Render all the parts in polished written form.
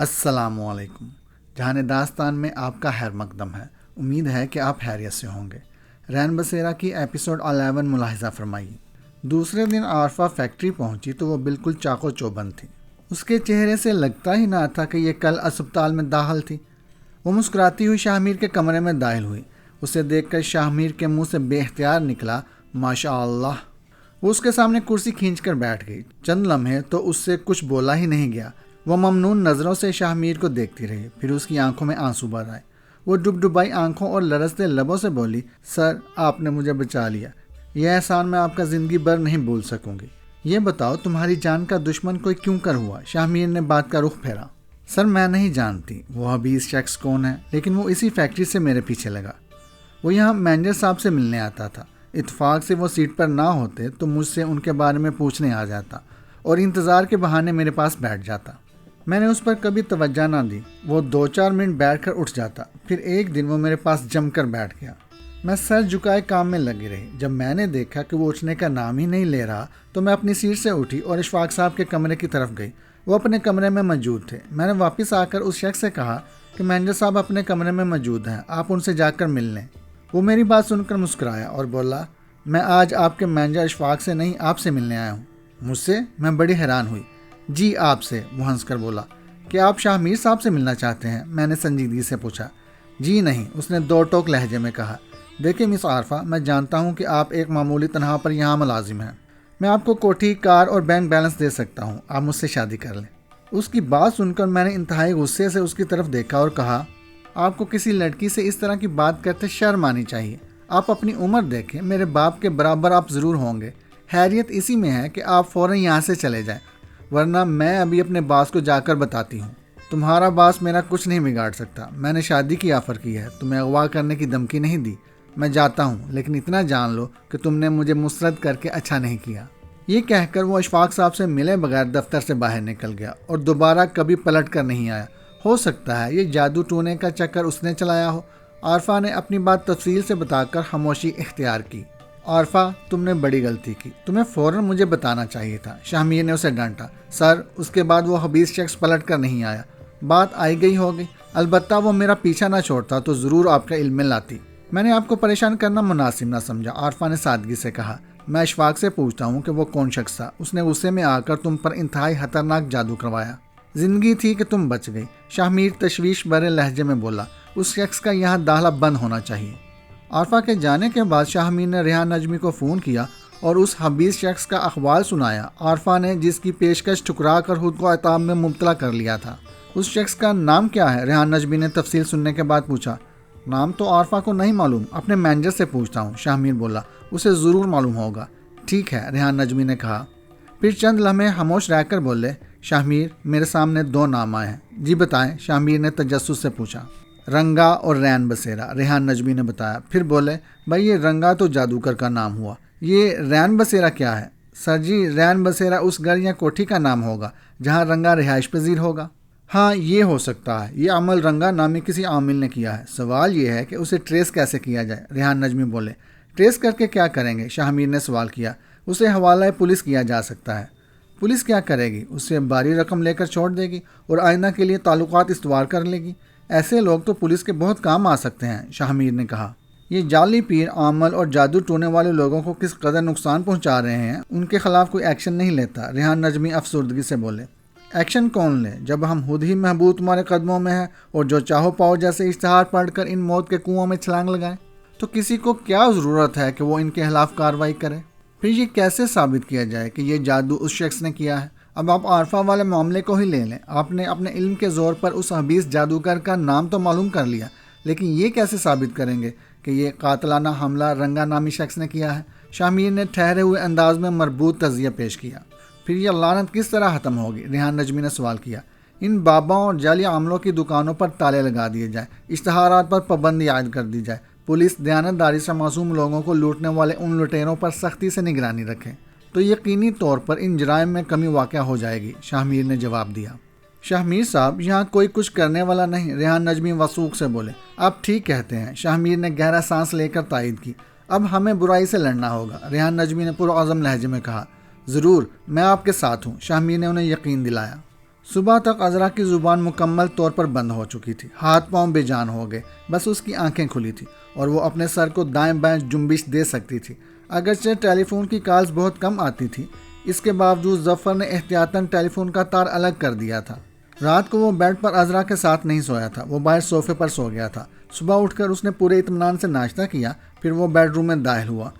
السلام علیکم۔ جہان داستان میں آپ کا خیر مقدم ہے۔ امید ہے کہ آپ خیریت سے ہوں گے۔ رین بسیرا کی ایپیسوڈ 11 ملاحظہ فرمائیے۔ دوسرے دن عارفہ فیکٹری پہنچی تو وہ بالکل چاقو چوبند تھی۔ اس کے چہرے سے لگتا ہی نہ تھا کہ یہ کل اسپتال میں داخل تھی۔ وہ مسکراتی ہوئی شاہ میر کے کمرے میں داخل ہوئی۔ اسے دیکھ کر شاہ میر کے منہ سے بے اختیار نکلا ماشاء اللہ۔ وہ اس کے سامنے کرسی کھینچ کر بیٹھ گئی۔ چند لمحے تو اس سے کچھ بولا ہی نہیں گیا۔ وہ ممنون نظروں سے شاہ میر کو دیکھتی رہی، پھر اس کی آنکھوں میں آنسو بھر آئے۔ وہ ڈبڈبائی آنکھوں اور لرزتے لبوں سے بولی، سر آپ نے مجھے بچا لیا، یہ احسان میں آپ کا زندگی بھر نہیں بھول سکوں گی۔ یہ بتاؤ تمہاری جان کا دشمن کوئی کیوں کر ہوا؟ شاہ میر نے بات کا رخ پھیرا۔ سر میں نہیں جانتی وہ حبیث شخص کون ہے، لیکن وہ اسی فیکٹری سے میرے پیچھے لگا۔ وہ یہاں مینیجر صاحب سے ملنے آتا تھا۔ اتفاق سے وہ سیٹ پر نہ ہوتے تو مجھ سے ان کے بارے میں پوچھنے آ جاتا اور انتظار کے بہانے میرے پاس بیٹھ جاتا۔ میں نے اس پر کبھی توجہ نہ دی۔ وہ 2-4 منٹ بیٹھ کر اٹھ جاتا، پھر ایک دن وہ میرے پاس جم کر بیٹھ گیا۔ میں سر جھکائے کام میں لگی رہی۔ جب میں نے دیکھا کہ وہ اٹھنے کا نام ہی نہیں لے رہا تو میں اپنی سیٹ سے اٹھی اور اشفاق صاحب کے کمرے کی طرف گئی۔ وہ اپنے کمرے میں موجود تھے۔ میں نے واپس آ کر اس شخص سے کہا کہ مینیجر صاحب اپنے کمرے میں موجود ہیں، آپ ان سے جا کر مل لیں۔ وہ میری بات سن کر مسکرایا اور بولا، میں آج آپ کے مینیجر اشفاق سے نہیں آپ سے ملنے آیا ہوں۔ مجھ سے؟ میں بڑی حیران ہوئی۔ جی آپ سے، وہ ہنس کر بولا۔ کیا آپ شاہ میر صاحب سے ملنا چاہتے ہیں؟ میں نے سنجیدگی سے پوچھا۔ جی نہیں، اس نے 2 ٹوک لہجے میں کہا۔ دیکھیں مس عارفہ، میں جانتا ہوں کہ آپ ایک معمولی تنخواہ پر یہاں ملازم ہیں۔ میں آپ کو کوٹھی، کار اور بینک بیلنس دے سکتا ہوں، آپ مجھ سے شادی کر لیں۔ اس کی بات سن کر میں نے انتہائی غصے سے اس کی طرف دیکھا اور کہا، آپ کو کسی لڑکی سے اس طرح کی بات کرتے شرم آنی چاہیے۔ آپ اپنی عمر دیکھیں، میرے باپ کے برابر آپ ضرور ہوں گے۔ خیریت اسی میں ہے کہ آپ فوراً یہاں سے چلے جائیں، ورنہ میں ابھی اپنے باس کو جا کر بتاتی ہوں۔ تمہارا باس میرا کچھ نہیں بگاڑ سکتا۔ میں نے شادی کی آفر کی ہے، تمہیں اغوا کرنے کی دھمکی نہیں دی۔ میں جاتا ہوں، لیکن اتنا جان لو کہ تم نے مجھے مسرد کر کے اچھا نہیں کیا۔ یہ کہہ کر وہ اشفاق صاحب سے ملے بغیر دفتر سے باہر نکل گیا اور دوبارہ کبھی پلٹ کر نہیں آیا۔ ہو سکتا ہے یہ جادو ٹونے کا چکر اس نے چلایا ہو۔ عارفہ نے اپنی بات تفصیل سے بتا کر خاموشی اختیار کی۔ عارفہ تم نے بڑی غلطی کی، تمہیں فوراً مجھے بتانا چاہیے تھا، شاہ میر نے اسے ڈانٹا۔ سر اس کے بعد وہ حبیث شخص پلٹ کر نہیں آیا۔ بات آئی گئی ہوگی، البتہ وہ میرا پیچھا نہ چھوڑتا تو ضرور آپ کا علم میں لاتی۔ میں نے آپ کو پریشان کرنا مناسب نہ سمجھا، عارفہ نے سادگی سے کہا۔ میں اشفاق سے پوچھتا ہوں کہ وہ کون شخص تھا، اس نے غصے میں آ کر تم پر انتہائی خطرناک جادو کروایا۔ زندگی تھی کہ تم بچ گئی، شاہ میر تشویش بھرے لہجے میں بولا۔ اس شخص کا یہاں داخلہ بند ہونا چاہیے۔ عارفہ کے جانے کے بعد شاہ میر نے ریحان نجمی کو فون کیا اور اس حبیث شخص کا احوال سنایا، عارفہ نے جس کی پیشکش ٹھکرا کر خود کو عطاب میں مبتلا کر لیا تھا۔ اس شخص کا نام کیا ہے؟ ریحان نجمی نے تفصیل سننے کے بعد پوچھا۔ نام تو عارفہ کو نہیں معلوم، اپنے مینیجر سے پوچھتا ہوں، شاہ میر بولا، اسے ضرور معلوم ہوگا۔ ٹھیک ہے، ریحان نجمی نے کہا۔ پھر چند لمحے خاموش رہ کر بولے، شاہ میر میرے سامنے 2 نام آئے ہیں۔ جی بتائیں، شاہ میر نے تجسس سے پوچھا۔ رنگا اور رین بسیرا، ریحان نجمی نے بتایا۔ پھر بولے، بھائی یہ رنگا تو جادوگر کا نام ہوا، یہ رین بسیرا کیا ہے؟ سر جی رین بسیرا اس گھر یا کوٹھی کا نام ہوگا جہاں رنگا رہائش پذیر ہوگا۔ ہاں یہ ہو سکتا ہے، یہ عمل رنگا نامی کسی عامل نے کیا ہے۔ سوال یہ ہے کہ اسے ٹریس کیسے کیا جائے؟ ریحان نجمی بولے۔ ٹریس کر کے کیا کریں گے؟ شاہ میر نے سوال کیا۔ اسے حوالہ پولیس کیا جا سکتا ہے۔ پولیس کیا کرے گی؟ اسے باری رقم لے کر چھوڑ دے گی اور آئندہ کے لیے تعلقات استوار کر لے گی۔ ایسے لوگ تو پولیس کے بہت کام آ سکتے ہیں، شاہ میر نے کہا۔ یہ جعلی پیر عامل اور جادو ٹونے والے لوگوں کو کس قدر نقصان پہنچا رہے ہیں، ان کے خلاف کوئی ایکشن نہیں لیتا، ریحان نجمی افسردگی سے بولے۔ ایکشن کون لے جب ہم خود ہی محبوب تمہارے قدموں میں ہیں اور جو چاہو پاؤ جیسے اشتہار پڑھ کر ان موت کے کنووں میں چھلانگ لگائیں؟ تو کسی کو کیا ضرورت ہے کہ وہ ان کے خلاف کارروائی کرے؟ پھر یہ کیسے ثابت کیا جائے کہ یہ جادو اس شخص نے کیا ہے؟ اب آپ عارفہ والے معاملے کو ہی لے لیں۔ آپ نے اپنے علم کے زور پر اس حبیث جادوگر کا نام تو معلوم کر لیا، لیکن یہ کیسے ثابت کریں گے کہ یہ قاتلانہ حملہ رنگا نامی شخص نے کیا ہے؟ شاہ میر نے ٹھہرے ہوئے انداز میں مربوط تجزیہ پیش کیا۔ پھر یہ لعنت کس طرح ختم ہوگی؟ ریحان نجمی نے سوال کیا۔ ان باباؤں اور جعلی عاملوں کی دکانوں پر تالے لگا دیے جائیں، اشتہارات پر پابندی عائد کر دی جائے، پولیس دیانتداری سے معصوم لوگوں کو لوٹنے والے ان لٹیروں پر سختی سے نگرانی رکھے تو یقینی طور پر ان جرائم میں کمی واقع ہو جائے گی، شاہ میر نے جواب دیا۔ شاہ میر صاحب یہاں کوئی کچھ کرنے والا نہیں، ریحان نجمی وثوق سے بولے۔ آپ ٹھیک کہتے ہیں، شاہ میر نے گہرا سانس لے کر تائید کی۔ اب ہمیں برائی سے لڑنا ہوگا، ریحان نجمی نے پرعزم لہجے میں کہا۔ ضرور، میں آپ کے ساتھ ہوں، شاہ میر نے انہیں یقین دلایا۔ صبح تک عذرا کی زبان مکمل طور پر بند ہو چکی تھی، ہاتھ پاؤں بے جان ہو گئے، بس اس کی آنکھیں کھلی تھی اور وہ اپنے سر کو دائیں بائیں جنبش دے سکتی تھی۔ اگرچہ ٹیلی فون کی کالز بہت کم آتی تھی، اس کے باوجود ظفر نے احتیاطاً ٹیلی فون کا تار الگ کر دیا تھا۔ رات کو وہ بیڈ پر عذرا کے ساتھ نہیں سویا تھا، وہ باہر صوفے پر سو گیا تھا۔ صبح اٹھ کر اس نے پورے اطمینان سے ناشتہ کیا، پھر وہ بیڈ روم میں داخل ہوا۔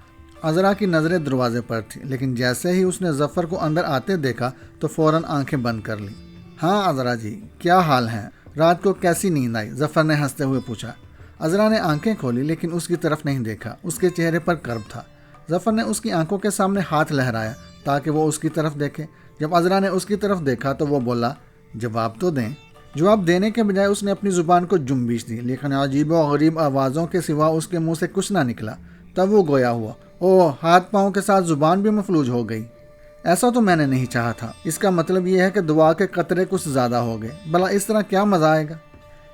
عذرا کی نظریں دروازے پر تھی، لیکن جیسے ہی اس نے ظفر کو اندر آتے دیکھا تو فوراً آنکھیں بند کر لیں۔ ہاں عذرا جی، کیا حال ہے؟ رات کو کیسی نیند آئی؟ ظفر نے ہنستے ہوئے پوچھا۔ عذرا نے آنکھیں کھولی لیکن اس کی طرف نہیں دیکھا، اس کے چہرے پر کرب تھا۔ ظفر نے اس کی آنکھوں کے سامنے ہاتھ لہرایا تاکہ وہ اس کی طرف دیکھے۔ جب عذرا نے اس کی طرف دیکھا تو وہ بولا، جواب تو دیں۔ جواب دینے کے بجائے اس نے اپنی زبان کو جنبش دی، لیکن عجیب و غریب آوازوں کے سوا اس کے منہ سے کچھ نہ نکلا۔ تب وہ گویا ہوا، اوہ، ہاتھ پاؤں کے ساتھ زبان بھی مفلوج ہو گئی۔ ایسا تو میں نے نہیں چاہا تھا۔ اس کا مطلب یہ ہے کہ دعا کے قطرے کچھ زیادہ ہو گئے۔ بھلا اس طرح کیا مزہ آئے گا؟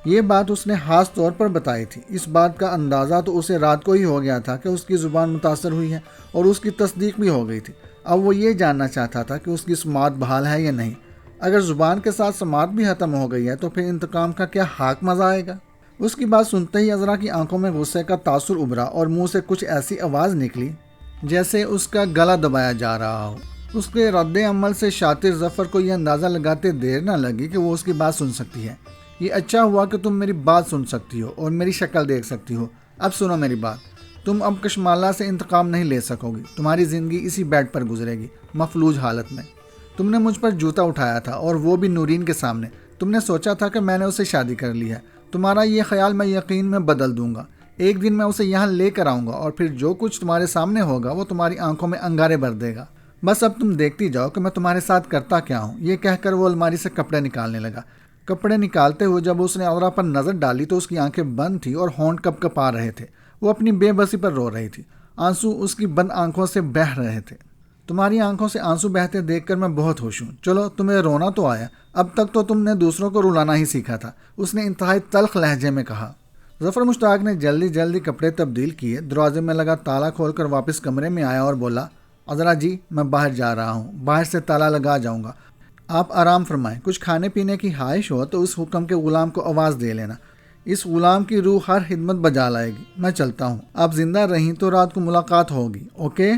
یہ بات اس نے خاص طور پر بتائی تھی۔ اس بات کا اندازہ تو اسے رات کو ہی ہو گیا تھا کہ اس کی زبان متاثر ہوئی ہے، اور اس کی تصدیق بھی ہو گئی تھی۔ اب وہ یہ جاننا چاہتا تھا کہ اس کی سماعت بحال ہے یا نہیں۔ اگر زبان کے ساتھ سماعت بھی ختم ہو گئی ہے تو پھر انتقام کا کیا حق مزہ آئے گا؟ اس کی بات سنتے ہی عذرا کی آنکھوں میں غصے کا تاثر ابھرا اور منہ سے کچھ ایسی آواز نکلی جیسے اس کا گلا دبایا جا رہا ہو۔ اس کے رد عمل سے شاطر ظفر کو یہ اندازہ لگاتے دیر نہ لگی کہ وہ اس کی بات سن سکتی ہے۔ یہ اچھا ہوا کہ تم میری بات سن سکتی ہو اور میری شکل دیکھ سکتی ہو۔ اب سنو میری بات، تم اب کشمالہ سے انتقام نہیں لے سکو گی۔ تمہاری زندگی اسی بیڈ پر گزرے گی، مفلوج حالت میں۔ تم نے مجھ پر جوتا اٹھایا تھا، اور وہ بھی نورین کے سامنے۔ تم نے سوچا تھا کہ میں نے اسے شادی کر لی ہے۔ تمہارا یہ خیال میں یقین میں بدل دوں گا۔ ایک دن میں اسے یہاں لے کر آؤں گا، اور پھر جو کچھ تمہارے سامنے ہوگا وہ تمہاری آنکھوں میں انگارے بھر دے گا۔ بس اب تم دیکھتی جاؤ کہ میں تمہارے ساتھ کرتا کیا ہوں۔ یہ کہہ کر وہ الماری سے کپڑے نکالنے لگا۔ کپڑے نکالتے ہوئے جب اس نے عذرا پر نظر ڈالی تو اس کی آنکھیں بند تھی اور ہونٹ کپ کپا رہے تھے۔ وہ اپنی بے بسی پر رو رہی تھی۔ آنسو اس کی بند آنکھوں سے بہہ رہے تھے۔ تمہاری آنکھوں سے آنسو بہتے دیکھ کر میں بہت خوش ہوں۔ چلو، تمہیں رونا تو آیا۔ اب تک تو تم نے دوسروں کو رلانا ہی سیکھا تھا، اس نے انتہائی تلخ لہجے میں کہا۔ ظفر مشتاق نے جلدی جلدی کپڑے تبدیل کیے، دروازے میں لگا تالا کھول کر واپس کمرے میں آیا اور بولا، عذرا جی، میں باہر جا رہا ہوں، باہر سے تالا لگا جاؤں گا۔ آپ آرام فرمائیں۔ کچھ کھانے پینے کی خواہش ہو تو اس حکم کے غلام کو آواز دے لینا۔ اس غلام کی روح ہر خدمت بجا لائے گی۔ میں چلتا ہوں۔ آپ زندہ رہیں تو رات کو ملاقات ہوگی، اوکے؟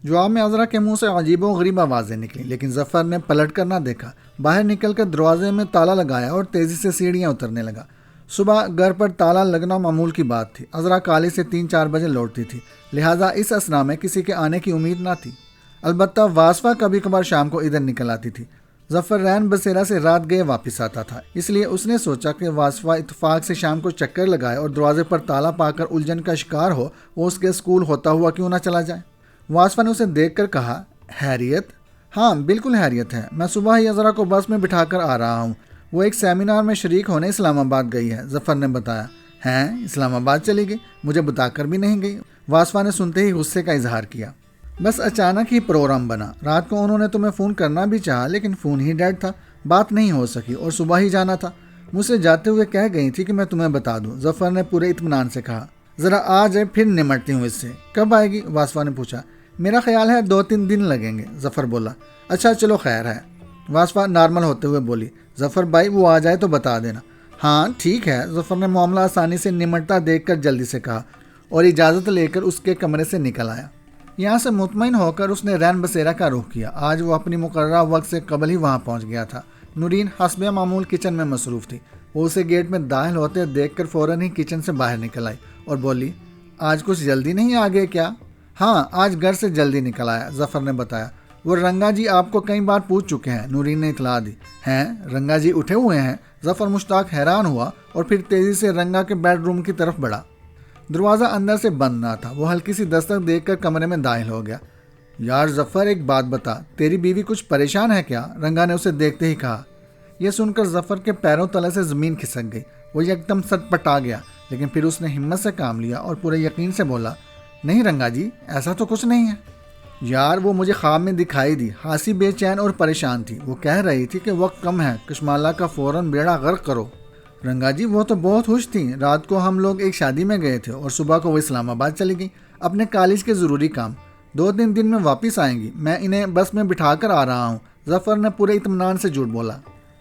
جواب میں عذرا کے منہ سے عجیب و غریب آوازیں نکلیں، لیکن ظفر نے پلٹ کر نہ دیکھا۔ باہر نکل کر دروازے میں تالا لگایا اور تیزی سے سیڑھیاں اترنے لگا۔ صبح گھر پر تالا لگنا معمول کی بات تھی۔ عذرا کالج سے 3-4 بجے لوٹتی تھی، لہٰذا اس اثنا میں کسی کے آنے کی امید نہ تھی۔ البتہ واسفہ کبھی کبھار شام کو ادھر نکل آتی تھی۔ ظفر رین بسیرا سے رات گئے واپس آتا تھا، اس لیے اس نے سوچا کہ واسفہ اتفاق سے شام کو چکر لگائے اور دروازے پر تالا پا کر الجھن کا شکار ہو، وہ اس کے اسکول ہوتا ہوا کیوں نہ چلا جائے۔ واسفہ نے اسے دیکھ کر کہا، خیریت؟ ہاں بالکل خیریت ہے، میں صبح ہی عذرا کو بس میں بٹھا کر آ رہا ہوں۔ وہ ایک سیمینار میں شریک ہونے اسلام آباد گئی ہے، ظفر نے بتایا۔ ہیں، اسلام آباد چلی گئی؟ مجھے بتا کر بھی نہیں گئی۔ واسفہ نے سنتے ہی غصے کا اظہار کیا۔ بس اچانک ہی پروگرام بنا۔ رات کو انہوں نے تمہیں فون کرنا بھی چاہا لیکن فون ہی ڈیڈ تھا، بات نہیں ہو سکی، اور صبح ہی جانا تھا۔ مجھ سے جاتے ہوئے کہہ گئی تھی کہ میں تمہیں بتا دوں، ظفر نے پورے اطمینان سے کہا۔ ذرا آ جائے پھر نمٹتی ہوں اس سے۔ کب آئے گی؟ واسفہ نے پوچھا۔ میرا خیال ہے 2-3 دن لگیں گے، ظفر بولا۔ اچھا چلو خیر ہے، واسفہ نارمل ہوتے ہوئے بولی۔ ظفر بھائی وہ آ جائے تو بتا دینا۔ ہاں ٹھیک ہے، ظفر نے معاملہ آسانی سے نمٹتا دیکھ کر جلدی سے کہا اور اجازت لے کر اس کے کمرے سے نکل آیا۔ یہاں سے مطمئن ہو کر اس نے رین بسیرا کا رخ کیا۔ آج وہ اپنی مقررہ وقت سے قبل ہی وہاں پہنچ گیا تھا۔ نورین حسب معمول کچن میں مصروف تھی۔ وہ اسے گیٹ میں داخل ہوتے دیکھ کر فوراً ہی کچن سے باہر نکل آئی اور بولی، آج کچھ جلدی نہیں آ گئے کیا؟ ہاں آج گھر سے جلدی نکل آیا، ظفر نے بتایا۔ وہ رنگا جی آپ کو کئی بار پوچھ چکے ہیں، نورین نے اطلاع دی۔ ہیں، رنگا جی اٹھے ہوئے ہیں؟ ظفر مشتاق حیران ہوا اور پھر تیزی سے رنگا کے بیڈ روم کی طرف بڑھا۔ دروازہ اندر سے بند نہ تھا۔ وہ ہلکی سی دستک دیکھ کر کمرے میں داخل ہو گیا۔ یار ظفر ایک بات بتا، تیری بیوی کچھ پریشان ہے کیا؟ رنگا نے اسے دیکھتے ہی کہا۔ یہ سن کر ظفر کے پیروں تلے سے زمین کھسک گئی۔ وہ یکدم سٹ پٹا گیا، لیکن پھر اس نے ہمت سے کام لیا اور پورے یقین سے بولا، نہیں رنگا جی، ایسا تو کچھ نہیں ہے۔ یار وہ مجھے خواب میں دکھائی دی، خاصی بے چین اور پریشان تھی۔ وہ کہہ رہی تھی کہ وقت کم ہے، کشمالہ کا فوراً بیڑا غرق کرو۔ رنگا جی وہ تو بہت خوش تھیں۔ رات کو ہم لوگ ایک شادی میں گئے تھے اور صبح کو وہ اسلام آباد چلی گئی، اپنے کالج کے ضروری کام۔ 2-3 دن میں واپس آئیں گی، میں انہیں بس میں بٹھا کر آ رہا ہوں۔ ظفر نے پورے اطمینان سے جھوٹ بولا۔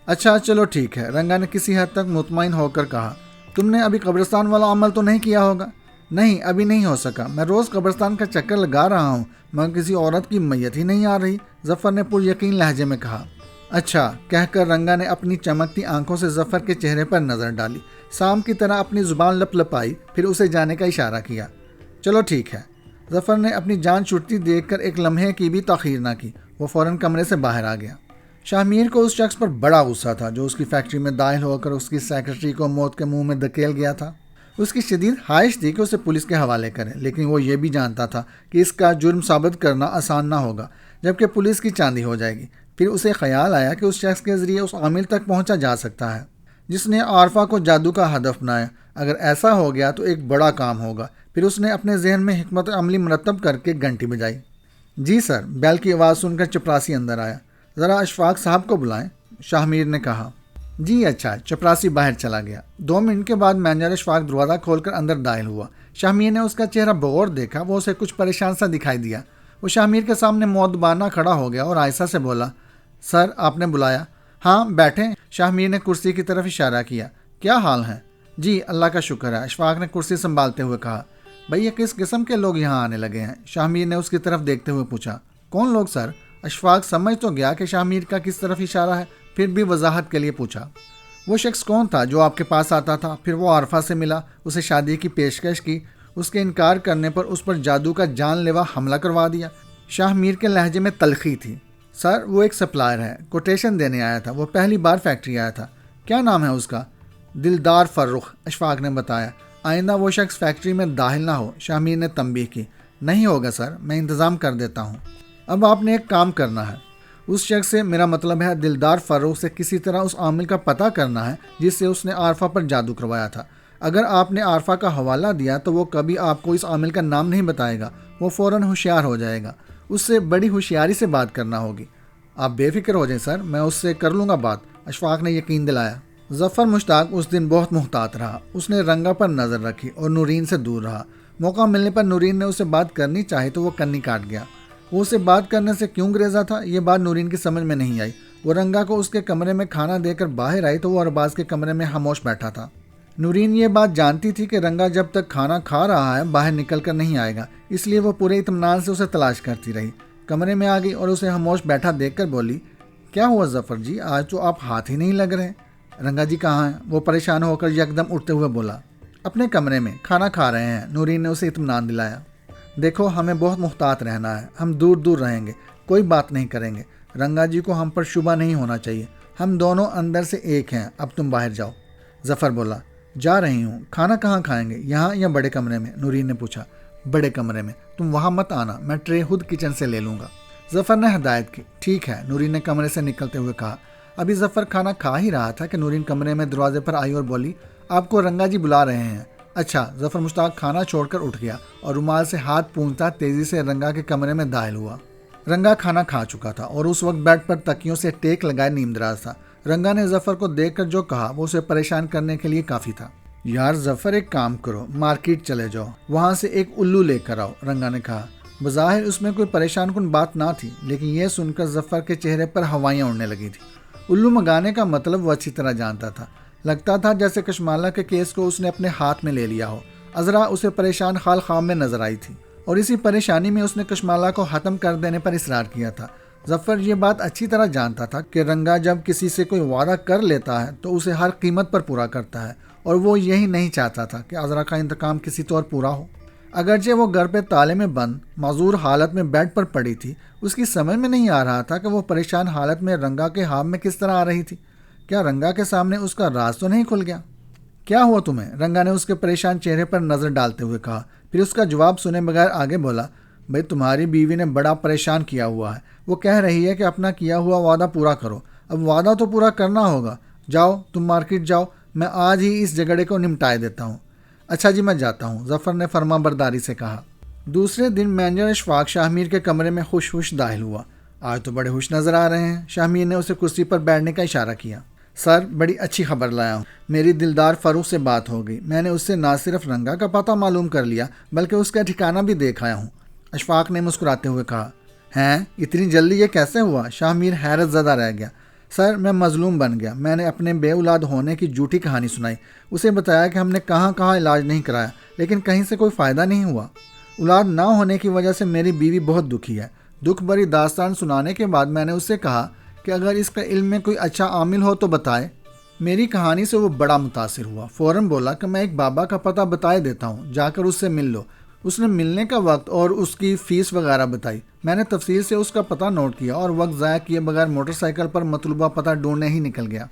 اچھا چلو ٹھیک ہے، رنگا نے کسی حد تک مطمئن ہو کر کہا۔ تم نے ابھی قبرستان والا عمل تو نہیں کیا ہوگا؟ نہیں، ابھی نہیں ہو سکا، میں روز قبرستان کا چکر لگا رہا ہوں مگر کسی عورت کی میت ہی نہیں آ رہی، ظفر نے پر یقین لہجے میں کہا۔ اچھا کہہ کر رنگا نے اپنی چمکتی آنکھوں سے ظفر کے چہرے پر نظر ڈالی، سام کی طرح اپنی زبان لپ لپائی، پھر اسے جانے کا اشارہ کیا۔ چلو ٹھیک ہے۔ ظفر نے اپنی جان چھٹتی دیکھ کر ایک لمحے کی بھی تاخیر نہ کی، وہ فوراً کمرے سے باہر آ گیا۔ شاہ میر کو اس شخص پر بڑا غصہ تھا جو اس کی فیکٹری میں داخل ہو کر اس کی سیکرٹری کو موت کے منہ میں دھکیل گیا تھا۔ اس کی شدید خواہش تھی کہ اسے پولیس کے حوالے کرے، لیکن وہ یہ بھی جانتا تھا کہ اس کا جرم ثابت کرنا آسان نہ ہوگا جبکہ پولیس کی چاندی ہو جائے گی۔ پھر اسے خیال آیا کہ اس شخص کے ذریعے اس عامل تک پہنچا جا سکتا ہے جس نے عارفہ کو جادو کا ہدف بنایا۔ اگر ایسا ہو گیا تو ایک بڑا کام ہوگا۔ پھر اس نے اپنے ذہن میں حکمت عملی مرتب کر کے گھنٹی بجائی۔ جی سر، بیل کی آواز سن کر چپراسی اندر آیا۔ ذرا اشفاق صاحب کو بلائیں، شاہ میر نے کہا۔ جی اچھا، چپراسی باہر چلا گیا۔ 2 منٹ کے بعد مینیجر اشفاق دروازہ کھول کر اندر داخل ہوا۔ شاہ میر نے اس کا چہرہ بغور دیکھا، وہ اسے کچھ پریشان سا دکھائی دیا۔ وہ شاہ میر کے سامنے مؤدبانہ کھڑا ہو گیا اور آہستہ سے بولا، سر آپ نے بلایا؟ ہاں بیٹھیں، شاہ میر نے کرسی کی طرف اشارہ کیا۔ کیا حال ہے؟ جی اللہ کا شکر ہے، اشفاق نے کرسی سنبھالتے ہوئے کہا۔ بھئی یہ کس قسم کے لوگ یہاں آنے لگے ہیں؟ شاہ میر نے اس کی طرف دیکھتے ہوئے پوچھا۔ کون لوگ سر؟ اشفاق سمجھ تو گیا کہ شاہ میر کا کس طرف اشارہ ہے، پھر بھی وضاحت کے لیے پوچھا۔ وہ شخص کون تھا جو آپ کے پاس آتا تھا، پھر وہ عارفہ سے ملا، اسے شادی کی پیشکش کی، اس کے انکار کرنے پر اس پر جادو کا جان لیوا حملہ کروا دیا؟ شاہ میر کے لہجے میں تلخی تھی۔ سر وہ ایک سپلائر ہے، کوٹیشن دینے آیا تھا، وہ پہلی بار فیکٹری آیا تھا۔ کیا نام ہے اس کا؟ دلدار فرخ، اشفاق نے بتایا۔ آئندہ وہ شخص فیکٹری میں داخل نہ ہو، شاہ میر نے تنبیہ کی۔ نہیں ہوگا سر، میں انتظام کر دیتا ہوں۔ اب آپ نے ایک کام کرنا ہے، اس شخص سے، میرا مطلب ہے دلدار فروخ سے، کسی طرح اس عامل کا پتہ کرنا ہے جس سے اس نے عارفہ پر جادو کروایا تھا۔ اگر آپ نے عارفہ کا حوالہ دیا تو وہ کبھی آپ کو اس عامل کا نام نہیں بتائے گا، وہ فوراً ہوشیار ہو جائے گا۔ اس سے بڑی ہوشیاری سے بات کرنا ہوگی۔ آپ بے فکر ہو جائیں سر، میں اس سے کر لوں گا بات، اشفاق نے یقین دلایا۔ ظفر مشتاق اس دن بہت محتاط رہا، اس نے رنگا پر نظر رکھی اور نورین سے دور رہا۔ موقع ملنے پر نورین نے اسے بات کرنی چاہی تو وہ کنی کاٹ گیا۔ وہ اسے بات کرنے سے کیوں گریزا تھا، یہ بات نورین کی سمجھ میں نہیں آئی۔ وہ رنگا کو اس کے کمرے میں کھانا دے کر باہر آئی تو وہ ارباز کے کمرے میں خاموش بیٹھا تھا۔ نورین یہ بات جانتی تھی کہ رنگا جب تک کھانا کھا رہا ہے باہر نکل کر نہیں آئے گا، اس لیے وہ پورے اطمینان سے اسے تلاش کرتی رہی۔ کمرے میں آ گئی اور اسے خاموش بیٹھا دیکھ کر بولی، کیا ہوا ظفر جی، آج تو آپ ہاتھ ہی نہیں لگ رہے۔ رنگا جی کہاں ہیں؟ وہ پریشان ہو کر یکدم اٹھتے ہوئے بولا۔ اپنے کمرے میں کھانا کھا رہے ہیں، نورین نے اسے اطمینان دلایا۔ دیکھو ہمیں بہت محتاط رہنا ہے، ہم دور دور رہیں گے، کوئی بات نہیں کریں گے، رنگا جی کو ہم پر شبہ نہیں ہونا چاہیے، ہم دونوں اندر سے ایک ہیں، اب تم باہر جاؤ۔ ظفر بولا، جا رہی ہوں۔ کھانا کہاں کھائیں گے، یہاں یا بڑے کمرے میں؟ نورین نے پوچھا۔ بڑے کمرے میں، تم وہاں مت آنا، میں ٹرے خود کچن سے لے لوں گا۔ ظفر نے ہدایت کی۔ ٹھیک ہے، نورین نے کمرے سے نکلتے ہوئے کہا۔ ابھی ظفر کھانا کھا ہی رہا تھا کہ نورین کمرے میں دروازے پر آئی اور بولی، آپ کو رنگا جی بلا رہے ہیں۔ اچھا، ظفر مشتاق کھانا چھوڑ کر اٹھ گیا اور رومال سے ہاتھ پونچھتا تیزی سے رنگا کے کمرے میں داخل ہوا۔ رنگا کھانا کھا چکا تھا اور اس وقت بیڈ پر تکیوں سے ٹیک لگائے نیم دراز تھا۔ رنگا نے ظفر کو دیکھ کر جو کہا وہ اسے پریشان کرنے کے لیے کافی تھا۔ یار ظفر ایک کام کرو، مارکیٹ چلے جاؤ، وہاں سے ایک الو لے کر آؤ، رنگا نے کہا۔ بظاہر اس میں کوئی پریشان کن بات نہ تھی، لیکن یہ سن کر ظفر کے چہرے پر ہوائیاں اڑنے لگی تھیں۔ الو منگانے کا مطلب وہ اچھی طرح جانتا تھا۔ لگتا تھا جیسے کشمالہ کے کیس کو اس نے اپنے ہاتھ میں لے لیا ہو۔ عذرا اسے پریشان خال خواب میں نظر آئی تھی اور اسی پریشانی میں اس نے کشمالہ کو ختم کر دینے پر اصرار کیا تھا۔ ظفر یہ بات اچھی طرح جانتا تھا کہ رنگا جب کسی سے کوئی وعدہ کر لیتا ہے تو اسے ہر قیمت پر پورا کرتا ہے، اور وہ یہی نہیں چاہتا تھا کہ عذرا کا انتقام کسی طور پورا ہو۔ اگرچہ وہ گھر پہ تالے میں بند معذور حالت میں بیڈ پر پڑی تھی، اس کی سمجھ میں نہیں آ رہا تھا کہ وہ پریشان حالت میں رنگا کے ہاتھ میں کس طرح آ رہی تھی۔ کیا رنگا کے سامنے اس کا راز تو نہیں کھل گیا؟ کیا ہوا تمہیں؟ رنگا نے اس کے پریشان چہرے پر نظر ڈالتے ہوئے کہا، پھر اس کا جواب سنے بغیر آگے بولا، بھئی تمہاری بیوی نے بڑا پریشان کیا ہوا ہے، وہ کہہ رہی ہے کہ اپنا کیا ہوا وعدہ پورا کرو، اب وعدہ تو پورا کرنا ہوگا، جاؤ تم مارکیٹ جاؤ، میں آج ہی اس جھگڑے کو نمٹائے دیتا ہوں۔ اچھا جی میں جاتا ہوں، ظفر نے فرما برداری سے کہا۔ دوسرے دن مینیجر اشفاق شاہ میر کے کمرے میں خوش خوش داخل ہوا۔ آج تو بڑے خوش نظر آ رہے ہیں، شاہ میر نے اسے کرسی پر بیٹھنے کا اشارہ کیا۔ سر بڑی اچھی خبر لایا ہوں، میری دلدار فروخ سے بات ہو گئی، میں نے اس سے نہ صرف رنگا کا پتہ معلوم کر لیا بلکہ اس کا ٹھکانہ بھی دیکھ آیا ہوں۔ اشفاق نے مسکراتے ہوئے کہا۔ ہیں، اتنی جلدی یہ کیسے ہوا؟ شاہ میر حیرت زدہ رہ گیا۔ سر میں مظلوم بن گیا. میں نے اپنے بے اولاد ہونے کی جھوٹی کہانی سنائی. اسے بتایا کہ ہم نے کہاں کہاں علاج نہیں کرایا لیکن کہیں سے کوئی فائدہ نہیں ہوا. اولاد نہ ہونے کی وجہ سے میری بیوی بہت دکھی ہے. دکھ بھری داستان سنانے کے بعد میں نے اس سے کہا کہ اگر اس کا علم میں کوئی اچھا عامل ہو تو بتائے. میری کہانی سے وہ بڑا متاثر ہوا. فوراً بولا کہ میں ایک بابا کا پتہ بتائے دیتا ہوں, جا کر اس سے مل لو. اس نے ملنے کا وقت اور اس کی فیس وغیرہ بتائی. میں نے تفصیل سے اس کا پتہ نوٹ کیا اور وقت ضائع کیے بغیر موٹر سائیکل پر مطلوبہ پتہ ڈھونڈنے ہی نکل گیا.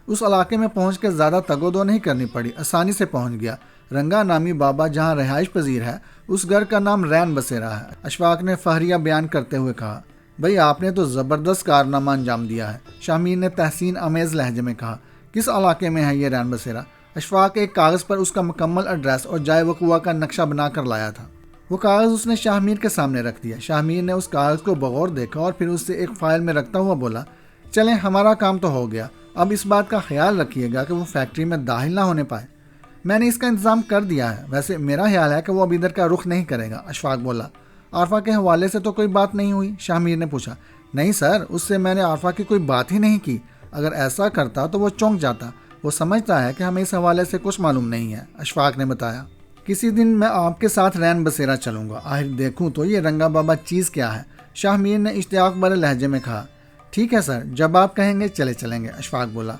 اس علاقے میں پہنچ کے زیادہ تگ و دو نہیں کرنی پڑی, آسانی سے پہنچ گیا. رنگا نامی بابا جہاں رہائش پذیر ہے اس گھر کا نام رین بسیرا ہے. اشفاق نے فہریہ بیان کرتے ہوئے کہا, بھئی آپ نے تو زبردست کارنامہ انجام دیا ہے. شاہ نے تحسین آمیز لہجے میں کہا, کس علاقے میں ہے یہ رین بسیرا؟ اشفاق ایک کاغذ پر اس کا مکمل ایڈریس اور جائے وقوع کا نقشہ بنا کر لایا تھا. وہ کاغذ اس نے شاہ میر کے سامنے رکھ دیا. شاہ میر نے اس کاغذ کو بغور دیکھا اور پھر اس سے ایک فائل میں رکھتا ہوا بولا, چلیں ہمارا کام تو ہو گیا, اب اس بات کا خیال رکھیے گا کہ وہ فیکٹری میں داخل نہ ہونے پائے. میں نے اس کا انتظام کر دیا ہے, ویسے میرا خیال ہے کہ وہ اب ادھر کا رخ نہیں کرے گا. اشفاق بولا, عارفہ کے حوالے سے تو کوئی بات نہیں ہوئی؟ شاہ میر نے پوچھا. نہیں سر, اس سے میں نے عارفہ کی کوئی بات ہی نہیں کی. اگر ایسا کرتا تو وہ چونک جاتا. وہ سمجھتا ہے کہ ہمیں اس حوالے سے کچھ معلوم نہیں ہے. اشفاق نے بتایا, کسی دن میں آپ کے ساتھ رین بسیرا چلوں گا, آخر دیکھوں تو یہ رنگا بابا چیز کیا ہے. شاہ میر نے اشتیاق بھرے لہجے میں کہا, ٹھیک ہے سر, جب آپ کہیں گے چلیں گے. اشفاق بولا,